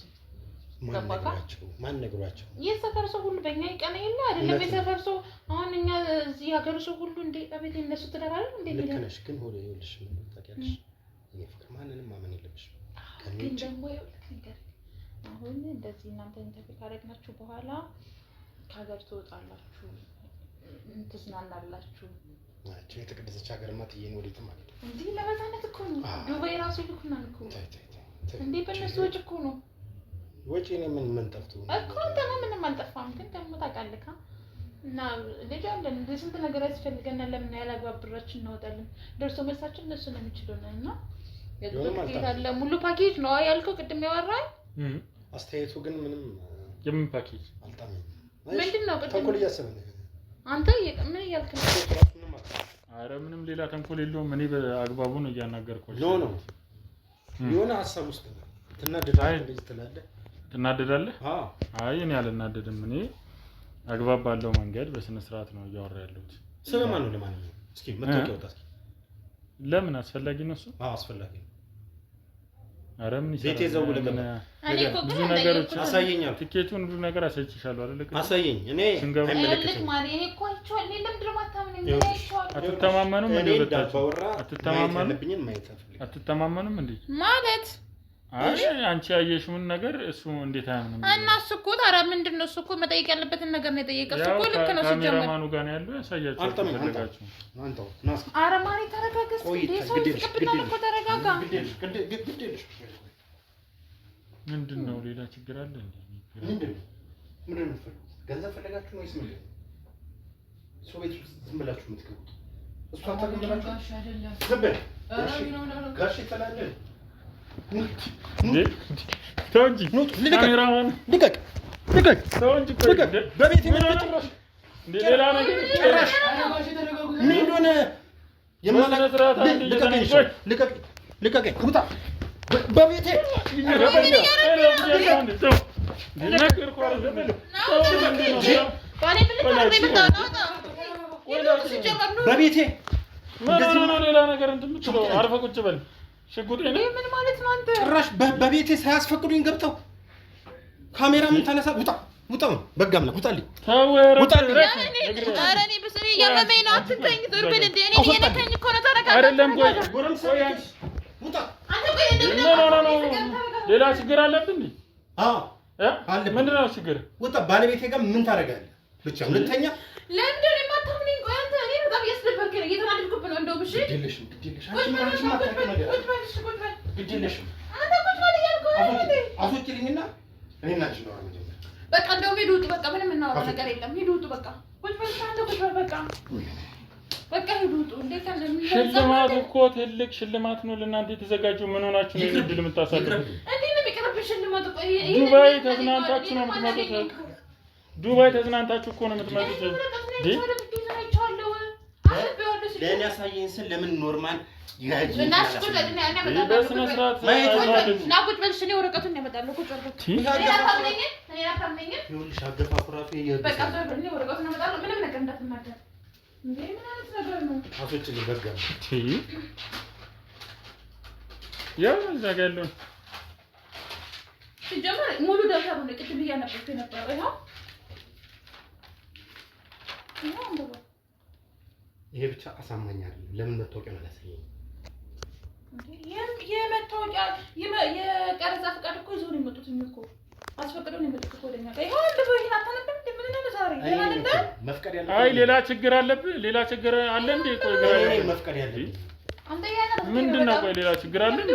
ማን ነግሯቸው? የሰፈር ሰው ሁሉ በእኛ ይቀና የለ አይደለም። የሰፈር ሰው አሁን እኛ እዚህ ሀገር ሰው ሁሉ እንደ አቤት እነሱ ትዳር አይደል እንዴ? ልክ ነሽ ግን ሆነ ይኸውልሽ ምን ታውቂያለሽ እኔ ፍቅር ማንንም ማመን የለብሽም። ግን ደግሞ ይኸውልህ ነገር አሁን እንደዚህ እናንተ ኢንተርቪው ካደረግናችሁ በኋላ ከሀገር ትወጣላችሁ ትዝናናላችሁ። አቺ የተቀደሰች ሀገርማ ትየን ወዴትም አለ እንዴ ለበዛነት እኮ ነው። ዱባይ ራሱ ልኩናል እኮ እንዴ በእነሱ ወጪ እኮ ነው። ወጪ ነው ምን ጠፍቶ እኮ አንተማ ምንም አልጠፋም። ግን ደግሞ ታውቃለህ እና ልጅ አለን እንደ ስንት ነገር ያስፈልገናል። ለምን ያላግባብ ብራችን እናወጣለን? ደርሶ መልሳችን እነሱ ነው የሚችሉን እና ያለ ሙሉ ፓኬጅ ነው ያልከው ቅድም ያወራኝ አስተያየቱ ግን ምንም የምን ፓኬጅ አልጣመኝም። ምንድነው ቅድም ተንኮል እያሰብን አንተ ምን እያልክ ነው? አረ ምንም ሌላ ተንኮል የለውም። እኔ በአግባቡ ነው እያናገርኩሽ። ነው የሆነ ሀሳብ ውስጥ ትናደዳለህ? አይ እኔ አልናደድም። እኔ አግባብ ባለው መንገድ በስነ ስርዓት ነው እያወራ ያለሁት። ስለማን ነው? ለማንኛውም እስኪ መታወቂያ ወጣ። ለምን አስፈላጊ ነው እሱ? አዎ አስፈላጊ ነው። ኧረ ምን ቤቴ ዘው ለገባ ብዙ ነገሮች አሳየኛል። ትኬቱን ብዙ ነገር አሳይቻለሁ አይደል? አሳየኝ። እኔ አይመለከትም ማለት ይሄ እኮ አይቼዋለሁ። ለምን ድሮ ማታምነኝ? አትተማመኑም እንዴ? አትተማመኑም? አትተማመኑም እንዴ? ማለት አይ አንቺ ያየሽውን ነገር እሱ እንዴት አያምንም? እና እሱ እኮ ታዲያ ምንድን ነው እሱ እኮ መጠየቅ ያለበትን ነገር ነው የጠየቀው። እሱ እኮ ልክ ነው ሲጀመር። ካሜራማኑ ጋር ነው ያለው ያሳያችሁ። አልተመለከታችሁ አንተው ናስ ኧረ ማሪ ተረጋጋ። ተረጋጋ። ምንድን ነው ሌላ ችግር አለ እንዴ? ምንድን ነው ገንዘብ ፈለጋችሁ ነው ወይስ ምንድን ነው? ሰው ቤት ዝም ብላችሁ የምትገቡት እሱ አታገምራችሁ ዝም በል ጋሽ ተላለ ተው እንጂ ካሜራማን ልቀቅ። ተው እንጂ በቤት የምትጨራሽ ሌላ ነገር ጭራሽ ምን እንደሆነ የማላስራት ልቀቅ ውጣ በቤቴ በቤቴ ሌላ ነገር እንትን የምትለው አርፈህ ቁጭ በል። ሽጉጤ ነው ምን ማለት ነው? አንተ ጭራሽ በቤቴ ሳያስፈቅዱኝ ገብተው ካሜራ ምን ተነሳ። ውጣ በጋም ነው ውጣልኝ። ኧረ እኔ በስሪ ያመመኝ ነው። አትተኝ ዞር በል እንደ እኔ እየነካኝ እኮ ነው። ተረጋጋ። አይደለም ቆይ ውጣ። አንተ ቆይ ሌላ ችግር አለብን እንዴ? አዎ ምንድን ነው ችግር? ውጣ። ባለቤቴ ጋር ምን ታደርጋለህ? ብቻ ሁለተኛ ለምንድን ነው የማታምነኝ? ቆይ አንተ እኔ በጣም እያስደበርክ ነው። እየተናደድኩብህ ነው። እንደውም እሺ ግዴለሽም አስወጪልኝና እኔና አንቺ ነው አሁን በቃ እንደውም ሂድ ውጡ። በቃ ምንም እናወራው ነገር የለም። ሂድ ውጡ። በቃ ቁጭ በል አንተ ቁጭ በል በቃ ሂድ ውጡ። እንዴት ሽልማቱ እኮ ትልቅ ሽልማት ነው ለእናንተ የተዘጋጀው። ምን ሆናችሁ ነው እድል የምታሳልፉት? እንዴት ነው የሚቀርብሽ ሽልማቱ? ቆይ ዱባይ ተዝናንታችሁ ነው የምትመጡት። ዱባይ ተዝናንታችሁ እኮ ነው የምትመጡት። ለእኔ አሳየኝ ስል ለምን ኖርማል በስነ ስርዓት ና ቁጭ በል። እኔ ወረቀቱን ያመጣለሁ። ቁጭ በል ይኸውልሽ አገፋፉ እራሱ በቃ እኔ ወረቀቱን ያመጣለሁ። ምንም ነገር እንዳትናገር እንዴ! ምን አይነት ነገር ነው? አስወጪልኝ በጋ ያው እዛ ጋር ያለውን ሲጀመር ሙሉ ደብተሩ ነው ቅድም እያነበብኩ የነበረው። ይኸው ይሄ ብቻ አሳማኝ አይደለም። ለምን መታወቂያ ነው ያሳየኝ? የመታወቂያ የቀረጻ ፈቃድ እኮ ይዘው ነው የመጡት እኮ አስፈቅደው ነው የመጡት እኮ ወደኛ ጋር። ይሄን አንድ ወይ አታነብም? ምን ነው ዛሬ ለማለት መፍቀድ ያለብኝ? አይ ሌላ ችግር አለብህ? ሌላ ችግር አለ እንዴ? ቆይ እኔ መፍቀድ ያለብኝ አንተ ያና ምንድን ነው? ቆይ ሌላ ችግር አለ እንዴ?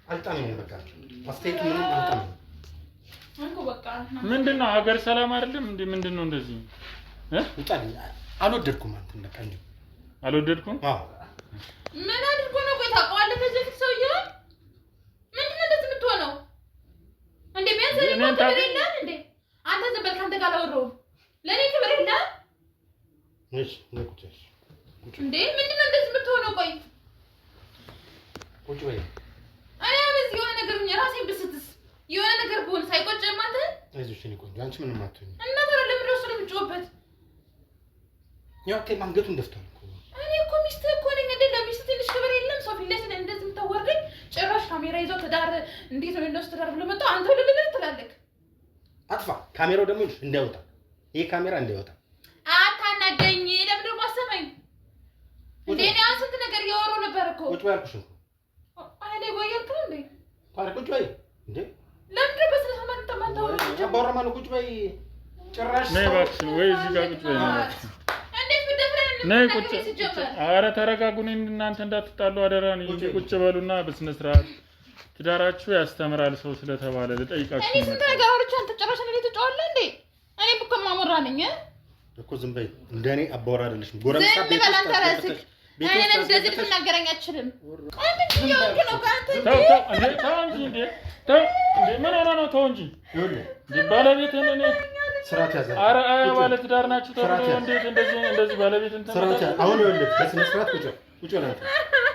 አልጣመኝ በቃ አስተያየቱ ምንም አልጣመኝ። አንተ በቃ ምንድን ነው ሀገር ሰላም አይደለም እንዴ? ምንድን ነው እንደዚህ ውጣልኝ። አልወደድኩም። አንተ በቃ እንዴ አልወደድኩም? አዎ ምን አድርጎ ነው? ቆይ ታውቀዋለህ ከዚህ በፊት ሰውዬው? ምንድን ነው እንደዚህ የምትሆነው እንዴ? ቢያንስ እኔ እኮ ክብር የለህም እንዴ? አንተ ዝም በል። ከአንተ ጋር አላወራሁም። ለእኔ ክብር የለህም እንዴ? ምንድን ነው እንደዚህ የምትሆነው? ቆይ ቁጭ በይ። እኔ በዚህ የሆነ ነገር ራሴን ብስትስ የሆነ ነገር ብሆን ሳይቆጨም አንተ አይዞሽ እኔ ቆንጆ አንቺ ምንም አትሆኚ። እና ታዲያ ለምን ነው እሱ ነው የምትጮህበት? ያው አንገቱን ደፍቷል እኮ። እኔ እኮ ሚስትህ እኮ ነኝ እንዴ? ለሚስትህ ትንሽ ክብር የለም? ሰው ፊት ለፊት እንደዚህ የምታወርደኝ? ጭራሽ ካሜራ ይዘው ትዳር እንዴት ነው እንደሱ ትዳር ብሎ መጣ። አንተ ልልል ትላለህ። አጥፋ ካሜራው ደግሞ እንዳይወጣ። ይሄ ካሜራ እንዳይወጣ አታናገኝ። ለምን ደግሞ አሰማኝ እንዴ? እኔ አሁን ስንት ነገር እያወራሁ ነበር እኮ። ቁጭ በይ አልኩሽ እኮ። እኔ ቆየሁት እንዴ? ታዲያ ቁጭ በይ እንዴ። ለምን ደግሞ በስነ ስርዓት ተማታወራችሁ? አባወራ ማለት ቁጭ በይ። ጭራሽ ነይ እባክሽ ወይ እዚህ ጋር ቁጭ በይ። እንዴት ብትደፍረኝ ነይ ቁጭ። ኧረ ተረጋጉ። እኔ እናንተ እንዳትጣሉ አደራ። ነኝ እንጂ ቁጭ በሉና በስነ ስርዓት ትዳራችሁ ያስተምራል ሰው ስለተባለ ልጠይቃችሁ። እኔ ስንት ነገር አውርቼ አንተ ጭራሽ እኔ ትጫወታለህ እንዴ? እኔ እኮ ማሞራ ነኝ እኮ። ዝም በይ። እንደኔ አባወራ አይደለሽም። ጎረምሳ ቤት ውስጥ ተረስክ። እኔ እንደዚህ ልትናገረኝ አትችልም። ቆይ ምንድን ነው ነው ካንተ ተው እንጂ እንዴ! ተው እንዴ! ምን ሆነ ነው? ተው እንጂ ባለቤትህን እኔ ስርዓት ያዘ። ኧረ ባለ ትዳር ናችሁ ተብሎ እንዴት እንደዚህ ባለቤትን ስርዓት ያዘ። አሁን ይኸውልህ በስነ ስርዓት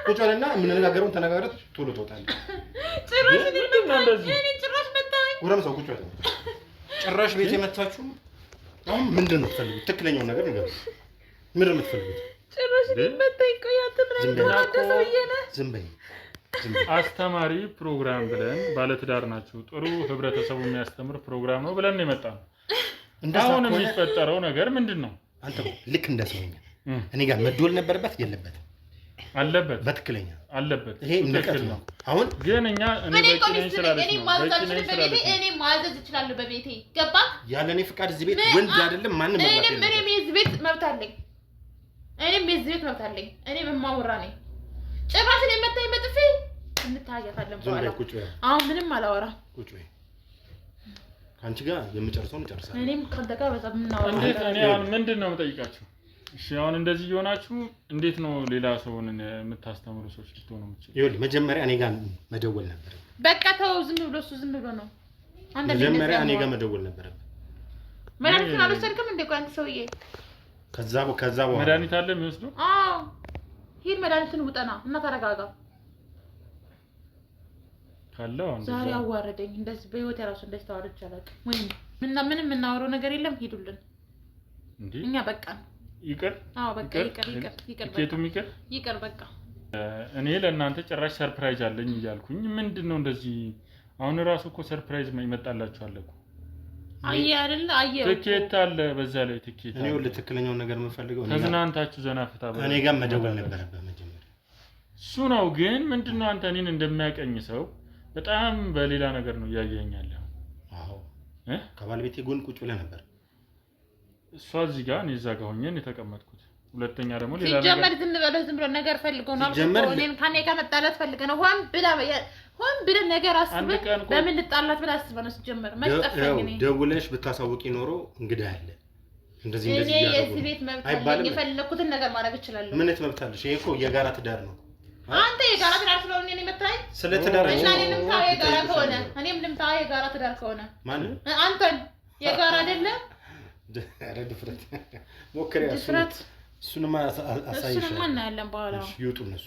ቁጭ በልና የምንነጋገረውን ተነጋግረን ቶሎ ትወጣለህ። ጭራሽ እንደዚህ እኔ ጭራሽ መጣኝ። ጎረምሳው ቁጭ በል። ጭራሽ ቤት የመታችሁ አሁን ምንድን ነው የምትፈልጉት? ትክክለኛውን ነገር ንገሩኝ። ምንድን ነው የምትፈልጉት? ዝም በይ። አስተማሪ ፕሮግራም ብለን ባለትዳር ናችሁ ጥሩ ህብረተሰቡ የሚያስተምር ፕሮግራም ነው ብለን የመጣነው። አሁን የሚፈጠረው ነገር ምንድነው? አንተ ልክ እንደ ሰውኛ እኔ ጋር መዶል ነበረበት የለበትም? አለበት። በትክክለኛ አለበት። ይሄ ንቀት ነው። አሁን ግን እኛ እኔ ማዘዝ እችላለሁ በቤቴ ገባ? ያለ እኔ ፍቃድ እዚህ ቤት ወንድ አይደለም ማንም ማለት ነው። እኔም የዚህ ቤት መብት አለኝ። እኔም የማወራ ነኝ። ጭራሽ እኔ መታኝ በጥፊ እንታያታለን በኋላ። አሁን ምንም አላወራም። ቁጭ በይ። ካንቺ ጋር የምጨርሰውን እጨርሳለሁ። እኔም ካንተ ጋር በዛ ምናወራ እንዴት እኔ አሁን ምንድነው የምጠይቃችሁ? እሺ አሁን እንደዚህ እየሆናችሁ እንዴት ነው ሌላ ሰውን የምታስተምሩ ሰዎች ልትሆኑ የምትችሉ? ይኸውልህ መጀመሪያ እኔ ጋር መደወል ነበር። በቃ ተው፣ ዝም ብሎ እሱ ዝም ብሎ ነው። መጀመሪያ እኔ ጋር መደወል ነበር። መድኃኒት አልወሰድክም እንዴ? ቆይ አንተ ሰውዬ፣ ከዛ በኋላ መድኃኒት አለ የሚወስደው? አዎ ሂድ መድኃኒትን ውጠና እና ተረጋጋ። ካለው ዛሬ አዋረደኝ። እንደዚህ በህይወት የራሱ እንደዚህ ተዋረድ አላውቅም። ወይ ምንም የምናወራው ነገር የለም። ሂዱልን እንዴ እኛ በቃን። ይቅር። አዎ በቃ ይቅር በቃ። እኔ ለእናንተ ጭራሽ ሰርፕራይዝ አለኝ እያልኩኝ ምንድነው እንደዚህ? አሁን ራሱ እኮ ሰርፕራይዝ ይመጣላችኋል እኮ። አየህ አይደል? አየህ ትኬት አለ፣ በዛ ላይ ትኬት እኔ ሁሉ ትክክለኛውን ነገር የምፈልገው ተዝናንታችሁ ዘና ፈታ ብላችሁ እኔ ጋር መደወል ነበረበት መጀመሪያ። እሱ ነው። ግን ምንድነው አንተ እኔን እንደሚያቀኝ ሰው በጣም በሌላ ነገር ነው እያየኛለሁ። አዎ ከባለቤቴ ጎን ቁጭ ብለህ ነበር። እሷ እዚህ ጋር እኔ እዛ ጋር ሆኜ የተቀመጥኩት። ሁለተኛ ደግሞ ሌላ ነገር ሲጀመር ዝም ብሎ ነገር ፈልገው ነው። እኔን ከኔ ጋር መጣላት ፈልገው ነው። ሆን ብለህ ነገር አስበህ በምን ልጣላት ብለህ አስበህ ነው ሲጀመር። መስጠፈኝ እኔ ደውለሽ ብታሳውቂ ኖሮ እንግዲህ አለ እንደዚህ እኔ የዚህ ቤት መብት አለኝ። የፈለኩትን ነገር ማድረግ እችላለሁ። ምን ትመብታለሽ? ይሄ እኮ የጋራ ትዳር ነው። አንተ የጋራ ትዳር ስለሆነ እኔ መጣይ ስለ ትዳር እና እኔም ልምታው የጋራ ከሆነ እኔም ልምታው የጋራ ትዳር ከሆነ ማን አንተን የጋራ አይደለም። ድፍረት ሞክሪ። እሱንማ አሳይሽ። እሱንማ እናያለን በኋላ። ይውጡ እነሱ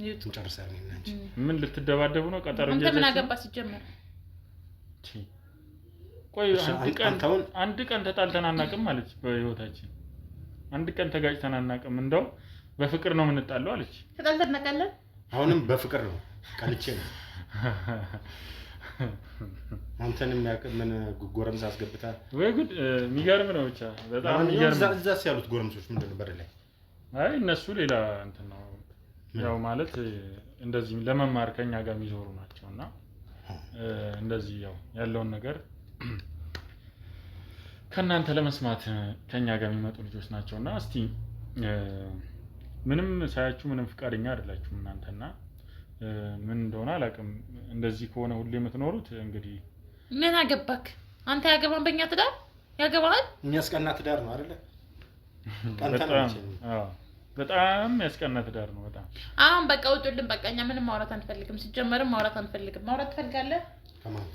ይውጡ። እንጨርሳለን እና እንጂ ምን ልትደባደቡ ነው? ቀጠሮ እንጂ አንተ ምን አገባ ሲጀመር? ቆይ አንድ ቀን ተጣልተን አናውቅም ማለት በህይወታችን አንድ ቀን ተጋጭተን አናውቅም። እንደው በፍቅር ነው የምንጣለው አለች። ተጣልተን እናውቃለን። አሁንም በፍቅር ነው። ቀልቼ ነው አንተንም ያቀምን ጎረምሳ አስገብታ ወይ ጉድ! የሚገርም ነው ብቻ በጣም የሚገርም። እዛስ ያሉት ጎረምሶች ምንድነው በር ላይ? አይ እነሱ ሌላ እንትን ነው ያው ማለት እንደዚህ ለመማር ከኛ ጋር የሚዞሩ ናቸውና እንደዚህ ያው ያለውን ነገር ከናንተ ለመስማት ከኛ ጋር የሚመጡ ልጆች ናቸውና እስቲ ምንም ሳያችሁ ምንም ፍቃደኛ አይደላችሁም እናንተና ምን እንደሆነ አላውቅም። እንደዚህ ከሆነ ሁሌ የምትኖሩት እንግዲህ ምን አገባክ አንተ? ያገባን በእኛ ትዳር ያገባል። የሚያስቀና ትዳር ነው አይደለ? በጣም ያስቀና ትዳር ነው በጣም። አሁን በቃ ውጡልን። በቃ እኛ ምንም ማውራት አንፈልግም። ሲጀመርም ማውራት አንፈልግም። ማውራት ትፈልጋለህ? ከማን?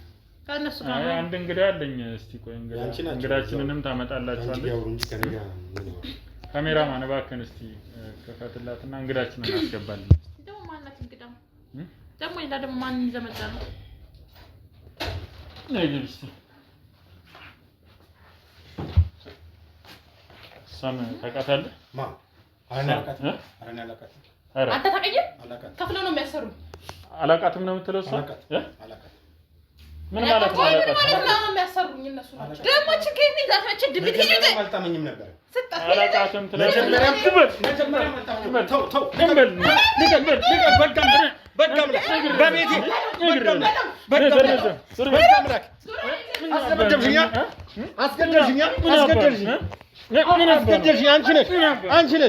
ከእነሱ ጋር። አይ አንድ እንግዳ አለኝ። እስቲ ቆይ እንግዳችንንም ታመጣላችኋለች። ካሜራማን እባክህን እስቲ ከፈትላትና እንግዳችንን አስገባልን። ደግሞ ማናት እንግዳ? ደግሞ ይላ ደግሞ ማን ይዘመጣ ነው? ነይ ግቢ እስቲ። ሰም ታውቃታለህ? ማን? አላውቃትም። አንተ ታውቀኝ? ከፍለው ነው የሚያሰሩኝ። አላውቃትም ነው የምትለው እሷ? አላውቃትም። ምን ማለት ነው? አላውቃትም ነው የሚያሰሩኝ እነሱ ናቸው። ደግሞ ችግር ነው ዛት ድብት ይሄ አልጣመኝም ነበር። አላውቃትም ትላለች። መጀመሪያ ተው በቤቴ አስገደልሽኝ። አንቺ ነሽ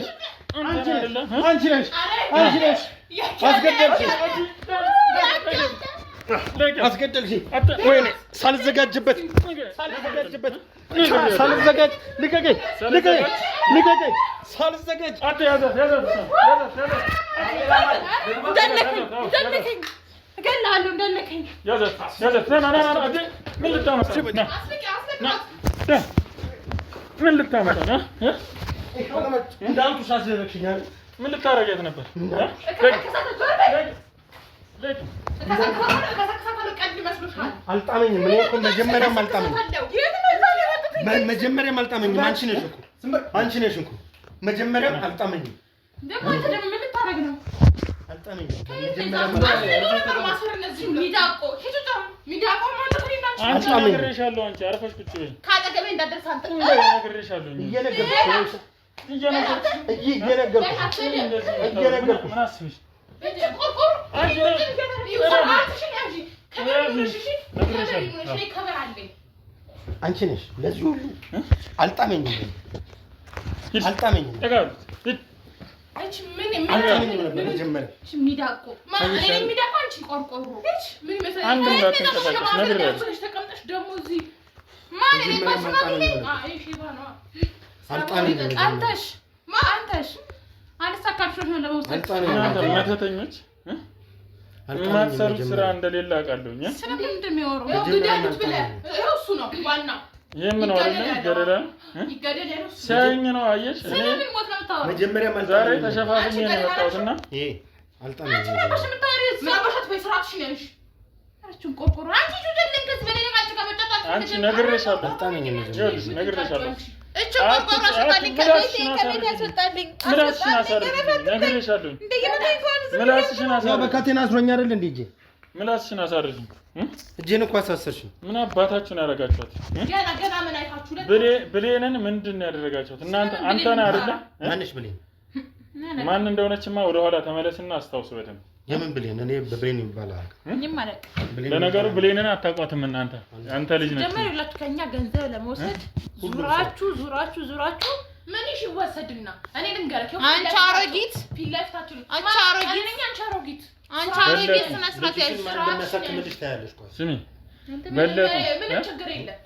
አስገደልሽኝ። ወይኔ ሳልዘጋጅበት ልቀቀኝ። ሳልዘጋጅ እንዳለከኝ እገላለሁ። እንዳለከኝ ምን ልታመጣ ነው? እንዳንቱ ሳስደረግሽኝ ምን ልታረጋት ነበር? አልጣመኝም። እኔ እኮ መጀመሪያም አልጣመኝም። አንቺ ነሽ እኮ መጀመሪያም አልጣመኝም። ደግሞ አንተ ደግሞ ምን ልታረግ ነው? አልጣመኝ አንቺ ነግሬሻለሁ። አንቺ አርፈሽ ቁጭ በይ። ካጠገቤ እንዳትደርስ አንተ ነግሬሻለሁ። እየነገርኩሽ ምን አስብሽ? አንቺ ነሽ ለዚህ ሁሉ አልጣመኝም። መተተኞች የማትሰሩት ስራ እንደሌለ አውቃለሁኝ። ስለምን እንደሚያወራው ግዳጅ ብለህ እሱ ነው ዋናው። የምን ወረነ ገደላ ይገደል ሳይኝ ነው አየሽ። ስለምን ሞት ነው የምታወራው? መጀመሪያ ዛሬ ተሸፋፍኝ ነው የመጣሁትና አልጣመኝ አንቺ ነሽ የምታወሪው። ምናባሻት በስራትሽ ነሽ። አርቹን ቆርቆሮ አንቺ ጁደልን ከዚህ በሌላ አንቺ ጋር መጣጣት አንቺ ነግሬሻለሁ። አልጣመኝ ነው ነግሬሻለሁ። እቺ ቆርቆሮ አስወጣልኝ ከቤት ያስወጣልኝ። ምላስሽን አሳርፊ ነግሬሻለሁ። ምላስሽን አሳርፊ። በካቴና አስሮኝ አይደል እንዴ? እጄ ምላስሽን አሳርፊ። እጄን እኮ አሳሰርሽኝ። ምን አባታችሁን ያደረጋችኋት? ገና ምን አይታችሁ ብሌንን ምንድን ነው ያደረጋችኋት? አንተ ነህ አይደለ? ማንሽ ብሌን? ማን እንደሆነችማ ወደ ኋላ ተመለስና አስታውስ በደንብ። የምን ብሌን? እኔ በብሌን ይባላል። እኔም ማለት ለነገሩ ብሌንን አታውቋትም እናንተ። አንተ ልጅ ነህ። ጀመር ይላችሁ ከኛ ገንዘብ ለመውሰድ ዙራችሁ ምን ይወሰድና እኔ ልንገርህ። አንቺ አሮጊት ፊላፍታችሁ አንቺ አሮጊት ስነስርዓት እንደሚያሳክምልሽ ታያለሽ። ስሚ ምንም ችግር የለም።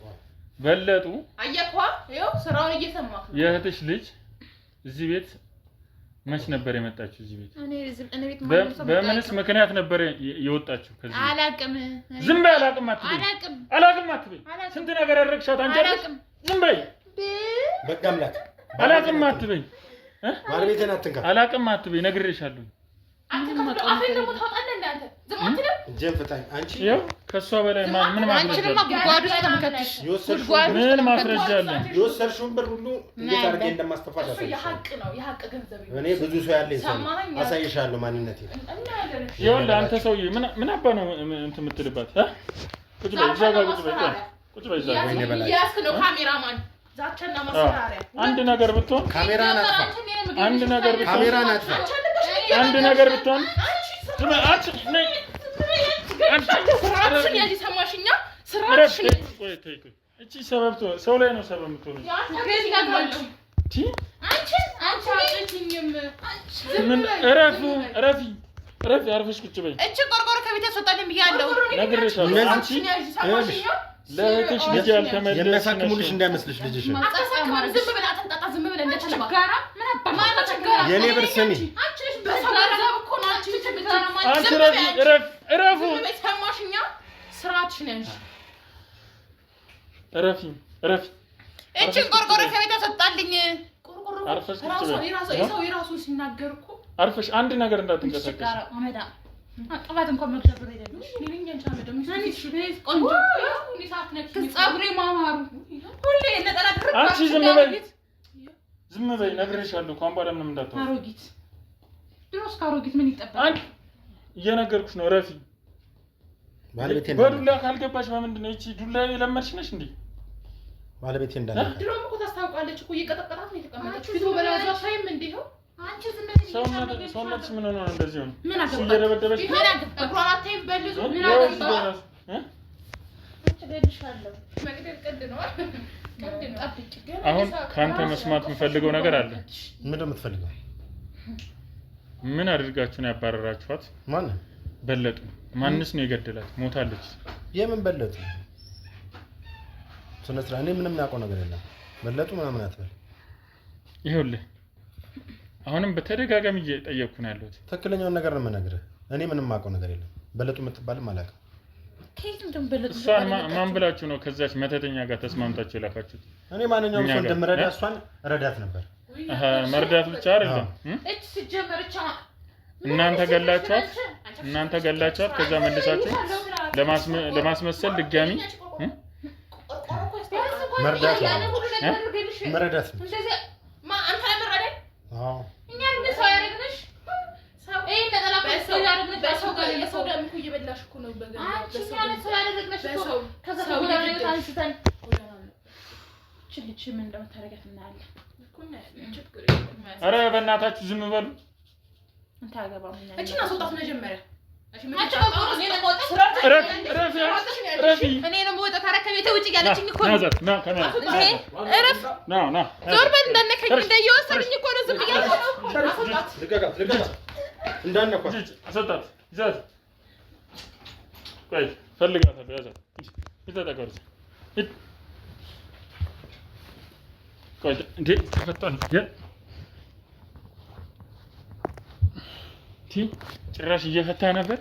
በለጡ አየኳ ይኸው ስራውን እየሰማሁ ነው። የእህትሽ ልጅ እዚህ ቤት መች ነበር የመጣችው? እዚህ ቤት እኔ ቤት በምንስ ምክንያት ነበር የወጣችው? ከዚህ አላቅም። ዝም በይ። አላቅም አትበይ። ስንት ነገር ያደረግሻት አንቺ አይደል? ዝም በይ። በቃ አምላክ አላቅም አትበይ። ባለቤቴን አትንካ። አላቅም አትበይ። ነግሬሻለሁ። እጄን ፍታኝ። አንቺ ይኸው ከእሷ በላይ ምን ማስረጃ አለ? ምን ማስረጃ አለ? የወሰድሽውን ብር ሁሉ እንዴት አድርጌ እንደማስተፋት አሳይሻለሁ። እኔ ብዙ ሰው ያለኝ ሰው አሳይሻለሁ ማንነቴ። ይኸውልህ አንተ ሰውዬ ምን አባ ነው እንትን የምትልባት? ቁጭ በይ እዛ ጋር ቁጭ በይ እዛ ጋር ያስክ ነው ካሜራማን ዛቻና ማስፈራሪያ። አንድ ነገር ብትሆን ካሜራን አጥፋ። አንድ ነገር ብትሆን ካሜራን አጥፋ። አንድ ነገር ብትሆን ስራችን ያዚ ሰማሽኛ ስራችን እቺ ሰበብ ሰው ላይ ነው ሰበብ የምትሆነው። ምን እረፊ አርፈሽ ቁጭ በይ። እቺ ቆርቆሮ ከቤት ያስወጣልኝ ብያለሁ። ነግሬሻለሁ። አንቺ ለእህትሽ ልጅ ያልተመለስሽ የሚያሳክሙልሽ እንዳይመስልሽ ልጅሽ የኔ ብር ስሚ። እረፉ። እረፊ። እቺን ቆርቆሮ ከቤት ያስወጣልኝ። አርፈሽ አንድ ነገር እንዳትንቀሳቀሽ። አቀባት እንኳን መክሰብ አይደለም። ቆንጆ ፀጉሬ ማማሩ ሁሌ ነጠላ ድርብ። አንቺ ዝም በይ ነግሬሻለሁ። እንኳን ባለም ነው እንዳትወጣ። አሮጊት ድሮስ ካሮጊት ምን ይጠበቃል? እየነገርኩሽ ነው። ረፊ ባለቤቴ በዱላ ካልገባሽ በምንድን ነው? እቺ ዱላ የለመድሽ ነሽ እንዴ? ባለቤቴ እንዳለ ድሮም እኮ ታስታውቃለች እኮ እየቀጠቀጣት ነው የተቀመጠችው። ፊቱ በላዟ ሳይም እንዴው አንቺ ዝም ሰውነትሽ ምን ሆነ ነው እንደዚህ ሆነ? ምን አገባሽ? እየደበደበሽ ምን አገባሽ? እግሯን አታይም በልዙ ምን አገባሽ? እደድሻለሁ መግደል ቀድ ነው። አሁን ካንተ መስማት የምፈልገው ነገር አለ። ምን እንደምትፈልገው? ምን አድርጋችሁ ነው ያባረራችኋት? ማን በለጡ? ማንስ ነው የገደላት? ሞታለች። የምን በለጡ? ስነስራ እኔ ምንም ያውቀው ነገር የለም። በለጡ ምናምን አትበል። ይኸውልህ አሁንም በተደጋጋሚ እየጠየቅኩ ነው ያለሁት። ትክክለኛውን ነገር ነው የምነግርህ። እኔ ምንም የማውቀው ነገር የለም። በለጡ የምትባልም አላውቅም። ከየት እንደምበለጡ እሷን ማን ብላችሁ ነው ከዛች መተተኛ ጋር ተስማምታችሁ የላካችሁት? እኔ ማንኛውም ሰው እንደምረዳ እሷን ረዳት ነበር። መርዳት ብቻ አይደለም። እቺ ሲጀመርቻ እናንተ ገላችኋት ከዛ መልሳችሁ ለማስመሰል ድጋሚ መርዳት ነው። እንደዚህ ማ አንተ ለምረዳ አዎ እኛ እንደ ሰው ያረግ አይደለም እኮ እየበላሽ እኮ ነው በገና በሰው ሰው ያደረግነሽ እኮ ከዛ ተጎዳሪ አንስተን ችልች ምን እንደምታረጋት እናያለን እኮ ችግር የለም። ኧረ በእናታችሁ ዝም በሉ። እንታ አገባም እቺ አስወጣት መጀመሪያ እሺ ምን ረፊ እኔ ነው ወጣ ታረከቤተ ውጪ ያለችኝ እኮ ነው ናዛት ና ካሜራ እረፍ ና ዞር በል እንዳነከኝ እንደየወሰድኝ እኮ ነው ዝም ብያለሁ አስወጣት ልቀቃት እንዳነኳት አሰጣት ይዛት ቆይ ፈልጋታለሁ ያዛት ይተጠቀሩት ቆይ እንዴ ተፈቷል ጭራሽ እየፈታ ነበር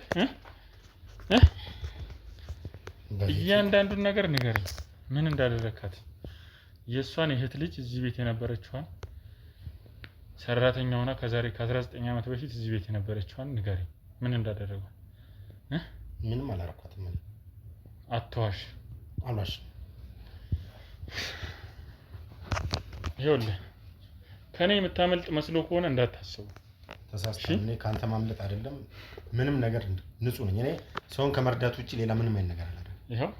እያንዳንዱን ነገር ንገረኝ ምን እንዳደረካት የሷን እህት ልጅ እዚህ ቤት የነበረችዋን ሰራተኛ ሆና ከዛሬ ከ19 ዓመት በፊት እዚህ ቤት የነበረችዋን ንገረኝ ምን እንዳደረጉ ምንም አላረኳትም አትዋሽ አሏሽ ይኸውልህ ከኔ የምታመልጥ መስሎ ከሆነ እንዳታስቡ ተሳስተህ እኔ ካንተ ማምለጥ አይደለም ምንም ነገር ንጹህ ነኝ እኔ ሰውን ከመርዳት ውጪ ሌላ ምንም አይነት ነገር አላደረግም ይሄው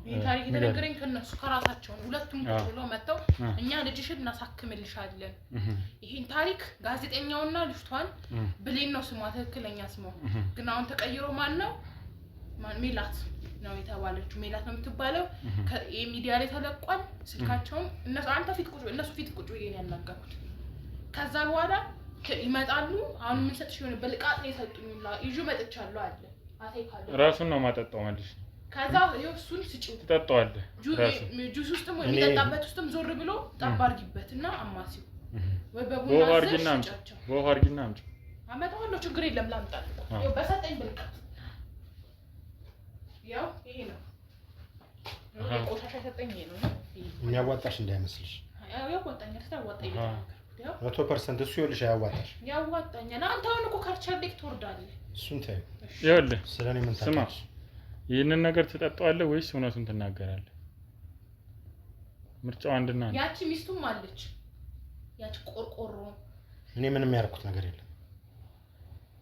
ይሄ ታሪክ የተነገረኝ ከነሱ ከራሳቸው ሁለቱም ብሎ መተው እኛ ልጅሽን እናሳክምልሻለን ይሄን ታሪክ ጋዜጠኛውና ልጅቷን ብሌን ነው ስሟ ትክክለኛ ስሟ ግን አሁን ተቀይሮ ማን ነው ሜላት ነው የተባለችው ሜላት ነው የምትባለው የሚዲያ ላይ ተለቋል ስልካቸውን እነሱ ፊት ቁጭ ብዬ ነው ያናገርኩት ከዛ በኋላ ይመጣሉ አሁን ምን ሰጥሽ ይሆነ በልቃት ነው የሰጡኝላ ይጁ መጥቻለሁ አለ አቴካለ ራሱን ነው ማጠጣው ማለት ከዛ ይወሱን ስጪው ተጠጣዋለህ ጁስ ውስጥም ወይ የሚጠጣበት ውስጥም ዞር ብሎ ጠባርጊበትና አማሲው ወይ በቡና በውሃርጊና አምጪ አመጣዋለሁ ችግር የለም ላምጣል ይው በሰጠኝ በልቃት ያው ይሄ ነው ቆሻሻ ሰጠኝ ነው የሚያዋጣሽ እንዳይመስልሽ ያው ያዋጣኛል ታዋጣኝ 100% እሱ ይኸውልሽ ያዋጣሽ ያዋጣኛል አንተ አሁን እኮ ካርቸር ዴክ ትወርዳለህ እሱን ተይው ይኸውልህ ስለኔ ምን ስማ ታውቃለሽ ይሄንን ነገር ትጠጣዋለህ ወይስ እውነቱን ትናገራለህ ምርጫው አንድና ነው ያቺ ሚስቱም አለች ያቺ ቆርቆሮ እኔ ምንም ያርኩት ነገር የለም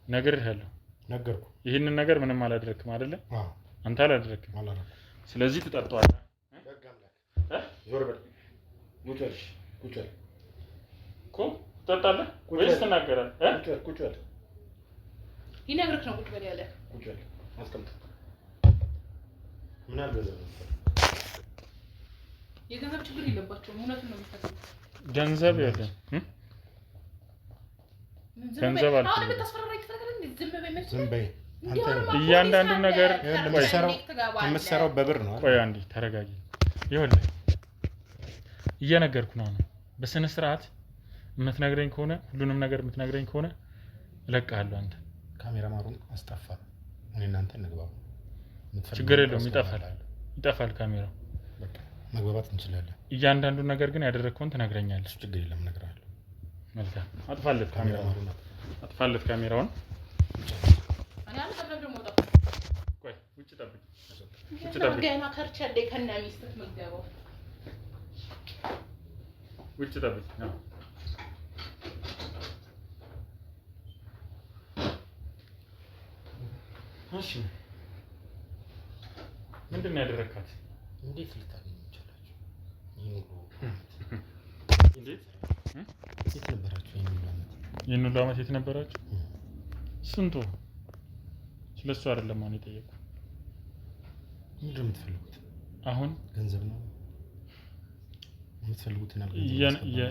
ነግሬሃለሁ ነገርኩ ይሄንን ነገር ምንም አላደረክም አይደለ አዎ አንተ አላደረክም አላደረኩም ስለዚህ ትጠጣዋለህ በጋምላክ ዞር በል ቁጭ በል እኮ ትጠጣለህ ወይስ ትናገራለህ ቁጭ በል ይነግርክ ነው ቁጭ በል ያለ ቁጭ በል አስቀምጥ ምን አልበዛም የገንዘብ ችግር የለባቸውም እውነቱን ነው የሚፈልጉት ገንዘብ ያለ ገንዘብ አለ አሁን በተስፈራራይ ተተከለ ዝም በይ አንተ እያንዳንዱ ነገር የምትሰራው በብር ነው ቆይ አንዴ ተረጋጊ ይኸውልህ እየነገርኩ ነው በስነ ስርዓት የምትነግረኝ ከሆነ ሁሉንም ነገር የምትነግረኝ ከሆነ እለቅሃለሁ አንተ ካሜራማኑን አስጠፋ እኔ እናንተ እንግባባ ችግር የለውም ይጠፋል ካሜራው በቃ መግባባት እንችላለን እያንዳንዱ ነገር ግን ያደረግከውን ትነግረኛለህ ችግር የለም እነግርሃለሁ መልካም አጥፋለት ካሜራውን እኔ አልተቀበለም ደግሞ ወጣ ቆይ ውጭ ጠብቅ ገና ካርቸር ዴክ ከነ ሚስትህ መገባው ውጭ ጠብቅ ነው እሺ ምንድነው ያደረካት እንዴት ልታገኙ ይችላልችሁ እንዴት የት ነበራችሁ ይሄን ሁሉ ዓመት የት ነበራችሁ ስንቱ ስለሱ አይደለም አሁን የጠየቁ ምንድን ነው የምትፈልጉት አሁን ገንዘብ ነው የምትፈልጉት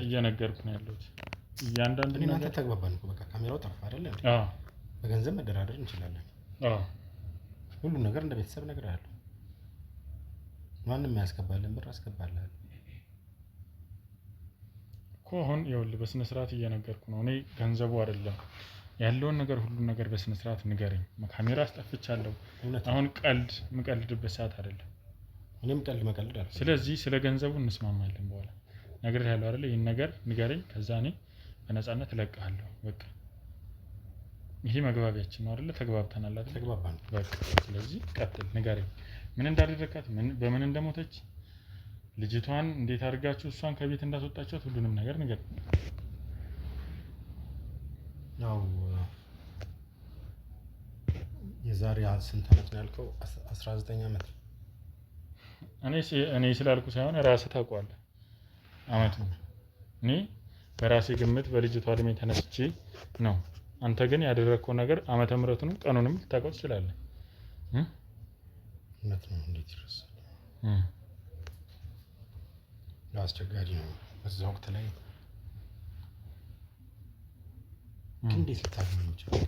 እየነገርኩ ነው ያለሁት እያንዳንዱ ነገር ተግባባን እኮ በቃ ካሜራው ጠፋ አይደል እንዴ በገንዘብ መደራደር እንችላለን ሁሉ ነገር እንደ ቤተሰብ ነገር አለ ማንንም ያስገባልን ብር አስገባላል እኮ አሁን ይኸውልህ በስነ ስርዓት እየነገርኩ ነው እኔ ገንዘቡ አይደለም ያለውን ነገር ሁሉ ነገር በስነ ስርዓት ንገረኝ ካሜራ አስጠፍቻለሁ አሁን ቀልድ መቀልድበት ሰዓት አይደለም እኔም ቀልድ መቀልድ አይደለም ስለዚህ ስለ ገንዘቡ እንስማማለን በኋላ ነግሬሃለሁ አይደል ይሄን ነገር ንገረኝ ከዛ እኔ በነፃነት እለቅሃለሁ በቃ ይሄ መግባቢያችን ነው አይደል ተግባብተናል አይደል ተግባባን በቃ ስለዚህ ቀጥል ንገረኝ ምን እንዳደረካት በምን እንደሞተች ልጅቷን እንዴት አድርጋችሁ እሷን ከቤት እንዳስወጣቻት ሁሉንም ነገር ንገረኝ ያው የዛሬ ስንት ዓመት ነው ያልከው? 19 ዓመት። እኔ ስላልኩ ሳይሆን ራስህ ታውቀዋለህ አመቱ። እኔ በራሴ ግምት በልጅቷ እድሜ ተነስቼ ነው። አንተ ግን ያደረግከው ነገር ዓመተ ምህረቱንም ቀኑንም ልታውቀው ትችላለህ። እውነት ነው። እንዴት ይረሳል? አስቸጋሪ ነው በዛ ወቅት ላይ። ግን እንዴት ልታገኝ ይችላል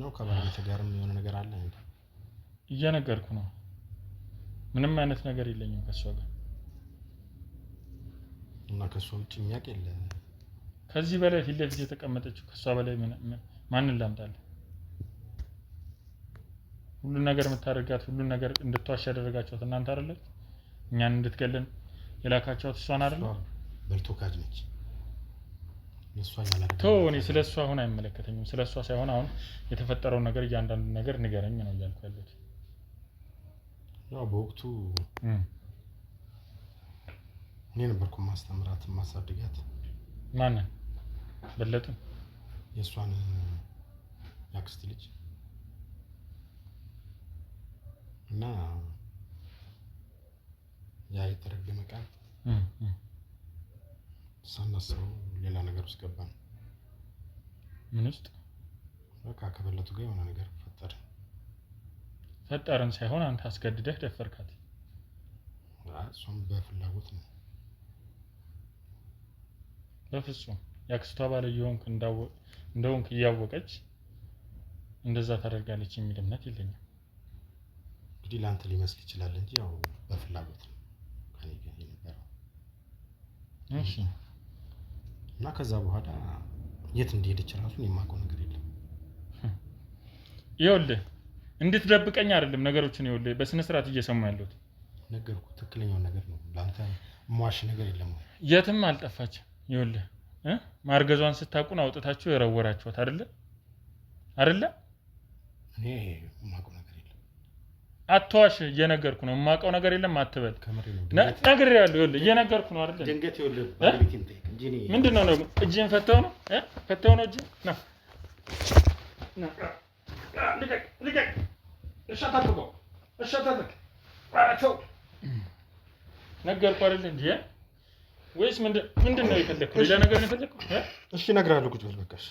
ነው? ከባለቤት ጋርም የሆነ ነገር አለ እንዴ? እየነገርኩ ነው። ምንም አይነት ነገር የለኝም ከሷ ጋር እና ከሷ ውጭ የሚያውቅ የለ። ከዚህ በላይ ፊት ለፊት የተቀመጠችው ከሷ በላይ ማንን ላምጣልህ? ሁሉን ነገር የምታደርጋት ሁሉን ነገር እንድትዋሽ ያደረጋችኋት እናንተ አይደላችሁ? እኛን እንድትገለን የላካችኋት እሷን አይደል? በልቶ ካጅ ነች እሷ ያላረጋ። እኔ ስለሷ አሁን አይመለከተኝም። ስለሷ ሳይሆን አሁን የተፈጠረው ነገር እያንዳንዱ ነገር ንገረኝ ነው እያልኩ ያለሁት። ያው በወቅቱ እኔ ነበርኩ ማስተምራት ማሳደጋት። ማንን? በለጡ? የሷን ያክስት ልጅ እና ያ የተረገመ ቃል ሳናስበው ሌላ ነገር ውስጥ ገባን። ምን ውስጥ? በቃ ከበለጡ ጋር የሆነ ነገር ፈጠርን ሳይሆን አንተ አስገድደህ ደፈርካት። እሷም በፍላጎት ነው። በፍጹም ያክስቷ ባለ የሆንክ እንደሆንክ እያወቀች እንደዛ ታደርጋለች የሚል እምነት የለኝም። እንግዲህ ለአንተ ሊመስል ይችላል እንጂ ያው በፍላጎት ነው ከኔ ጋር የነበረው። እሺ። እና ከዛ በኋላ የት እንደሄደች ራሱን የማውቀው ነገር የለም። ይኸውልህ እንድትደብቀኝ አይደለም ነገሮችን ይኸውልህ በስነ ስርዓት እየሰሙ ያለሁት። ነገርኩ፣ ትክክለኛው ነገር ነው። ለአንተ ሟሽ ነገር የለም። የትም አልጠፋች። ይኸውልህ ማርገዟን ስታቁን አውጥታችሁ የረወራችኋት አይደለ? እኔ የማውቀው ነገር የለም። አትዋሽ፣ እየነገርኩ ነው። የማውቀው ነገር የለም አትበል። ከመሬ ነው ነግሬሃለሁ። ይኸውልህ እየነገርኩ ነው አይደለ? ድንገት ይኸውልህ ባለቤቴን ጠይቅ እንጂ እኔ ምንድነው ነው? እጅን ፈተው ነው እጅን ነው ልቀቅ። እሺ አታጥቆ አታጥቆ ነገርኩህ አይደል እንዴ? ወይስ ምንድነው የፈለከው? ሌላ ነገር ነው የፈለከው? እሺ እነግርሃለሁ። ቁጭ በል በቃ። እሺ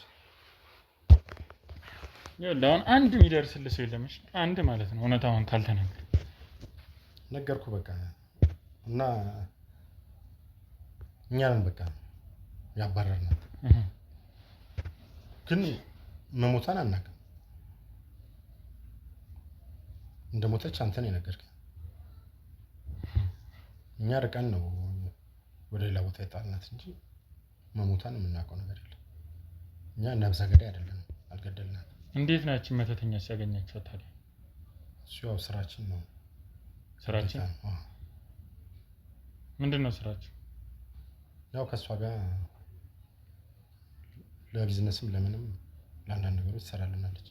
ይኸውልህ አሁን አንድ የሚደርስልህ ሰው የለም። እሺ አንድ ማለት ነው እውነታውን ካልተናገር ነገርኩህ በቃ። እና እኛን በቃ ያባረርናት ግን መሞቷን አናውቅም። እንደሞተች አንተ ነው የነገርከኝ። እኛ ርቀን ነው ወደ ሌላ ቦታ የጣልናት እንጂ መሞቷን የምናውቀው ነገር የለም። እኛ ነብሰ ገዳይ አይደለም፣ አልገደልናት። እንዴት ናችሁ መተተኛ ሲያገኛችሁ ታዲያ? እሱ ያው ስራችን ነው። ስራችን? ምንድነው ስራችሁ? ያው ከሷ ጋር ለቢዝነስም ለምንም ለአንዳንድ ነገሮች ትሰራልናለች።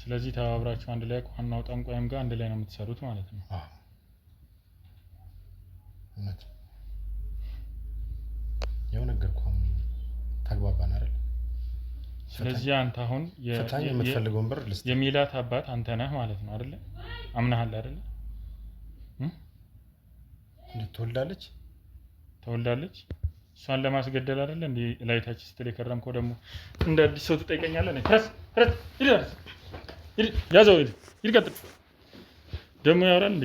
ስለዚህ ተባብራችሁ አንድ ላይ ዋናው ጠንቋይም ጋር አንድ ላይ ነው የምትሰሩት ማለት ነው? አዎ እውነት። ያው ነገርኩህ፣ ተግባባን አይደል? ስለዚህ አንተ አሁን የምትፈልገውን ብር ልስጥ የሚላት አባት አንተ ነህ ማለት ነው አይደል? አምናሃል አይደል? እንድትወልዳለች ተወልዳለች። እሷን ለማስገደል አይደል እንዴ ላይታች ስትል የከረምከው? ደግሞ እንደ አዲስ ሰው ትጠይቀኛለህ? ነኝ ፍረስ ይላል። ያዘው ይል ይቀጥል ደግሞ ያወራል እንዴ?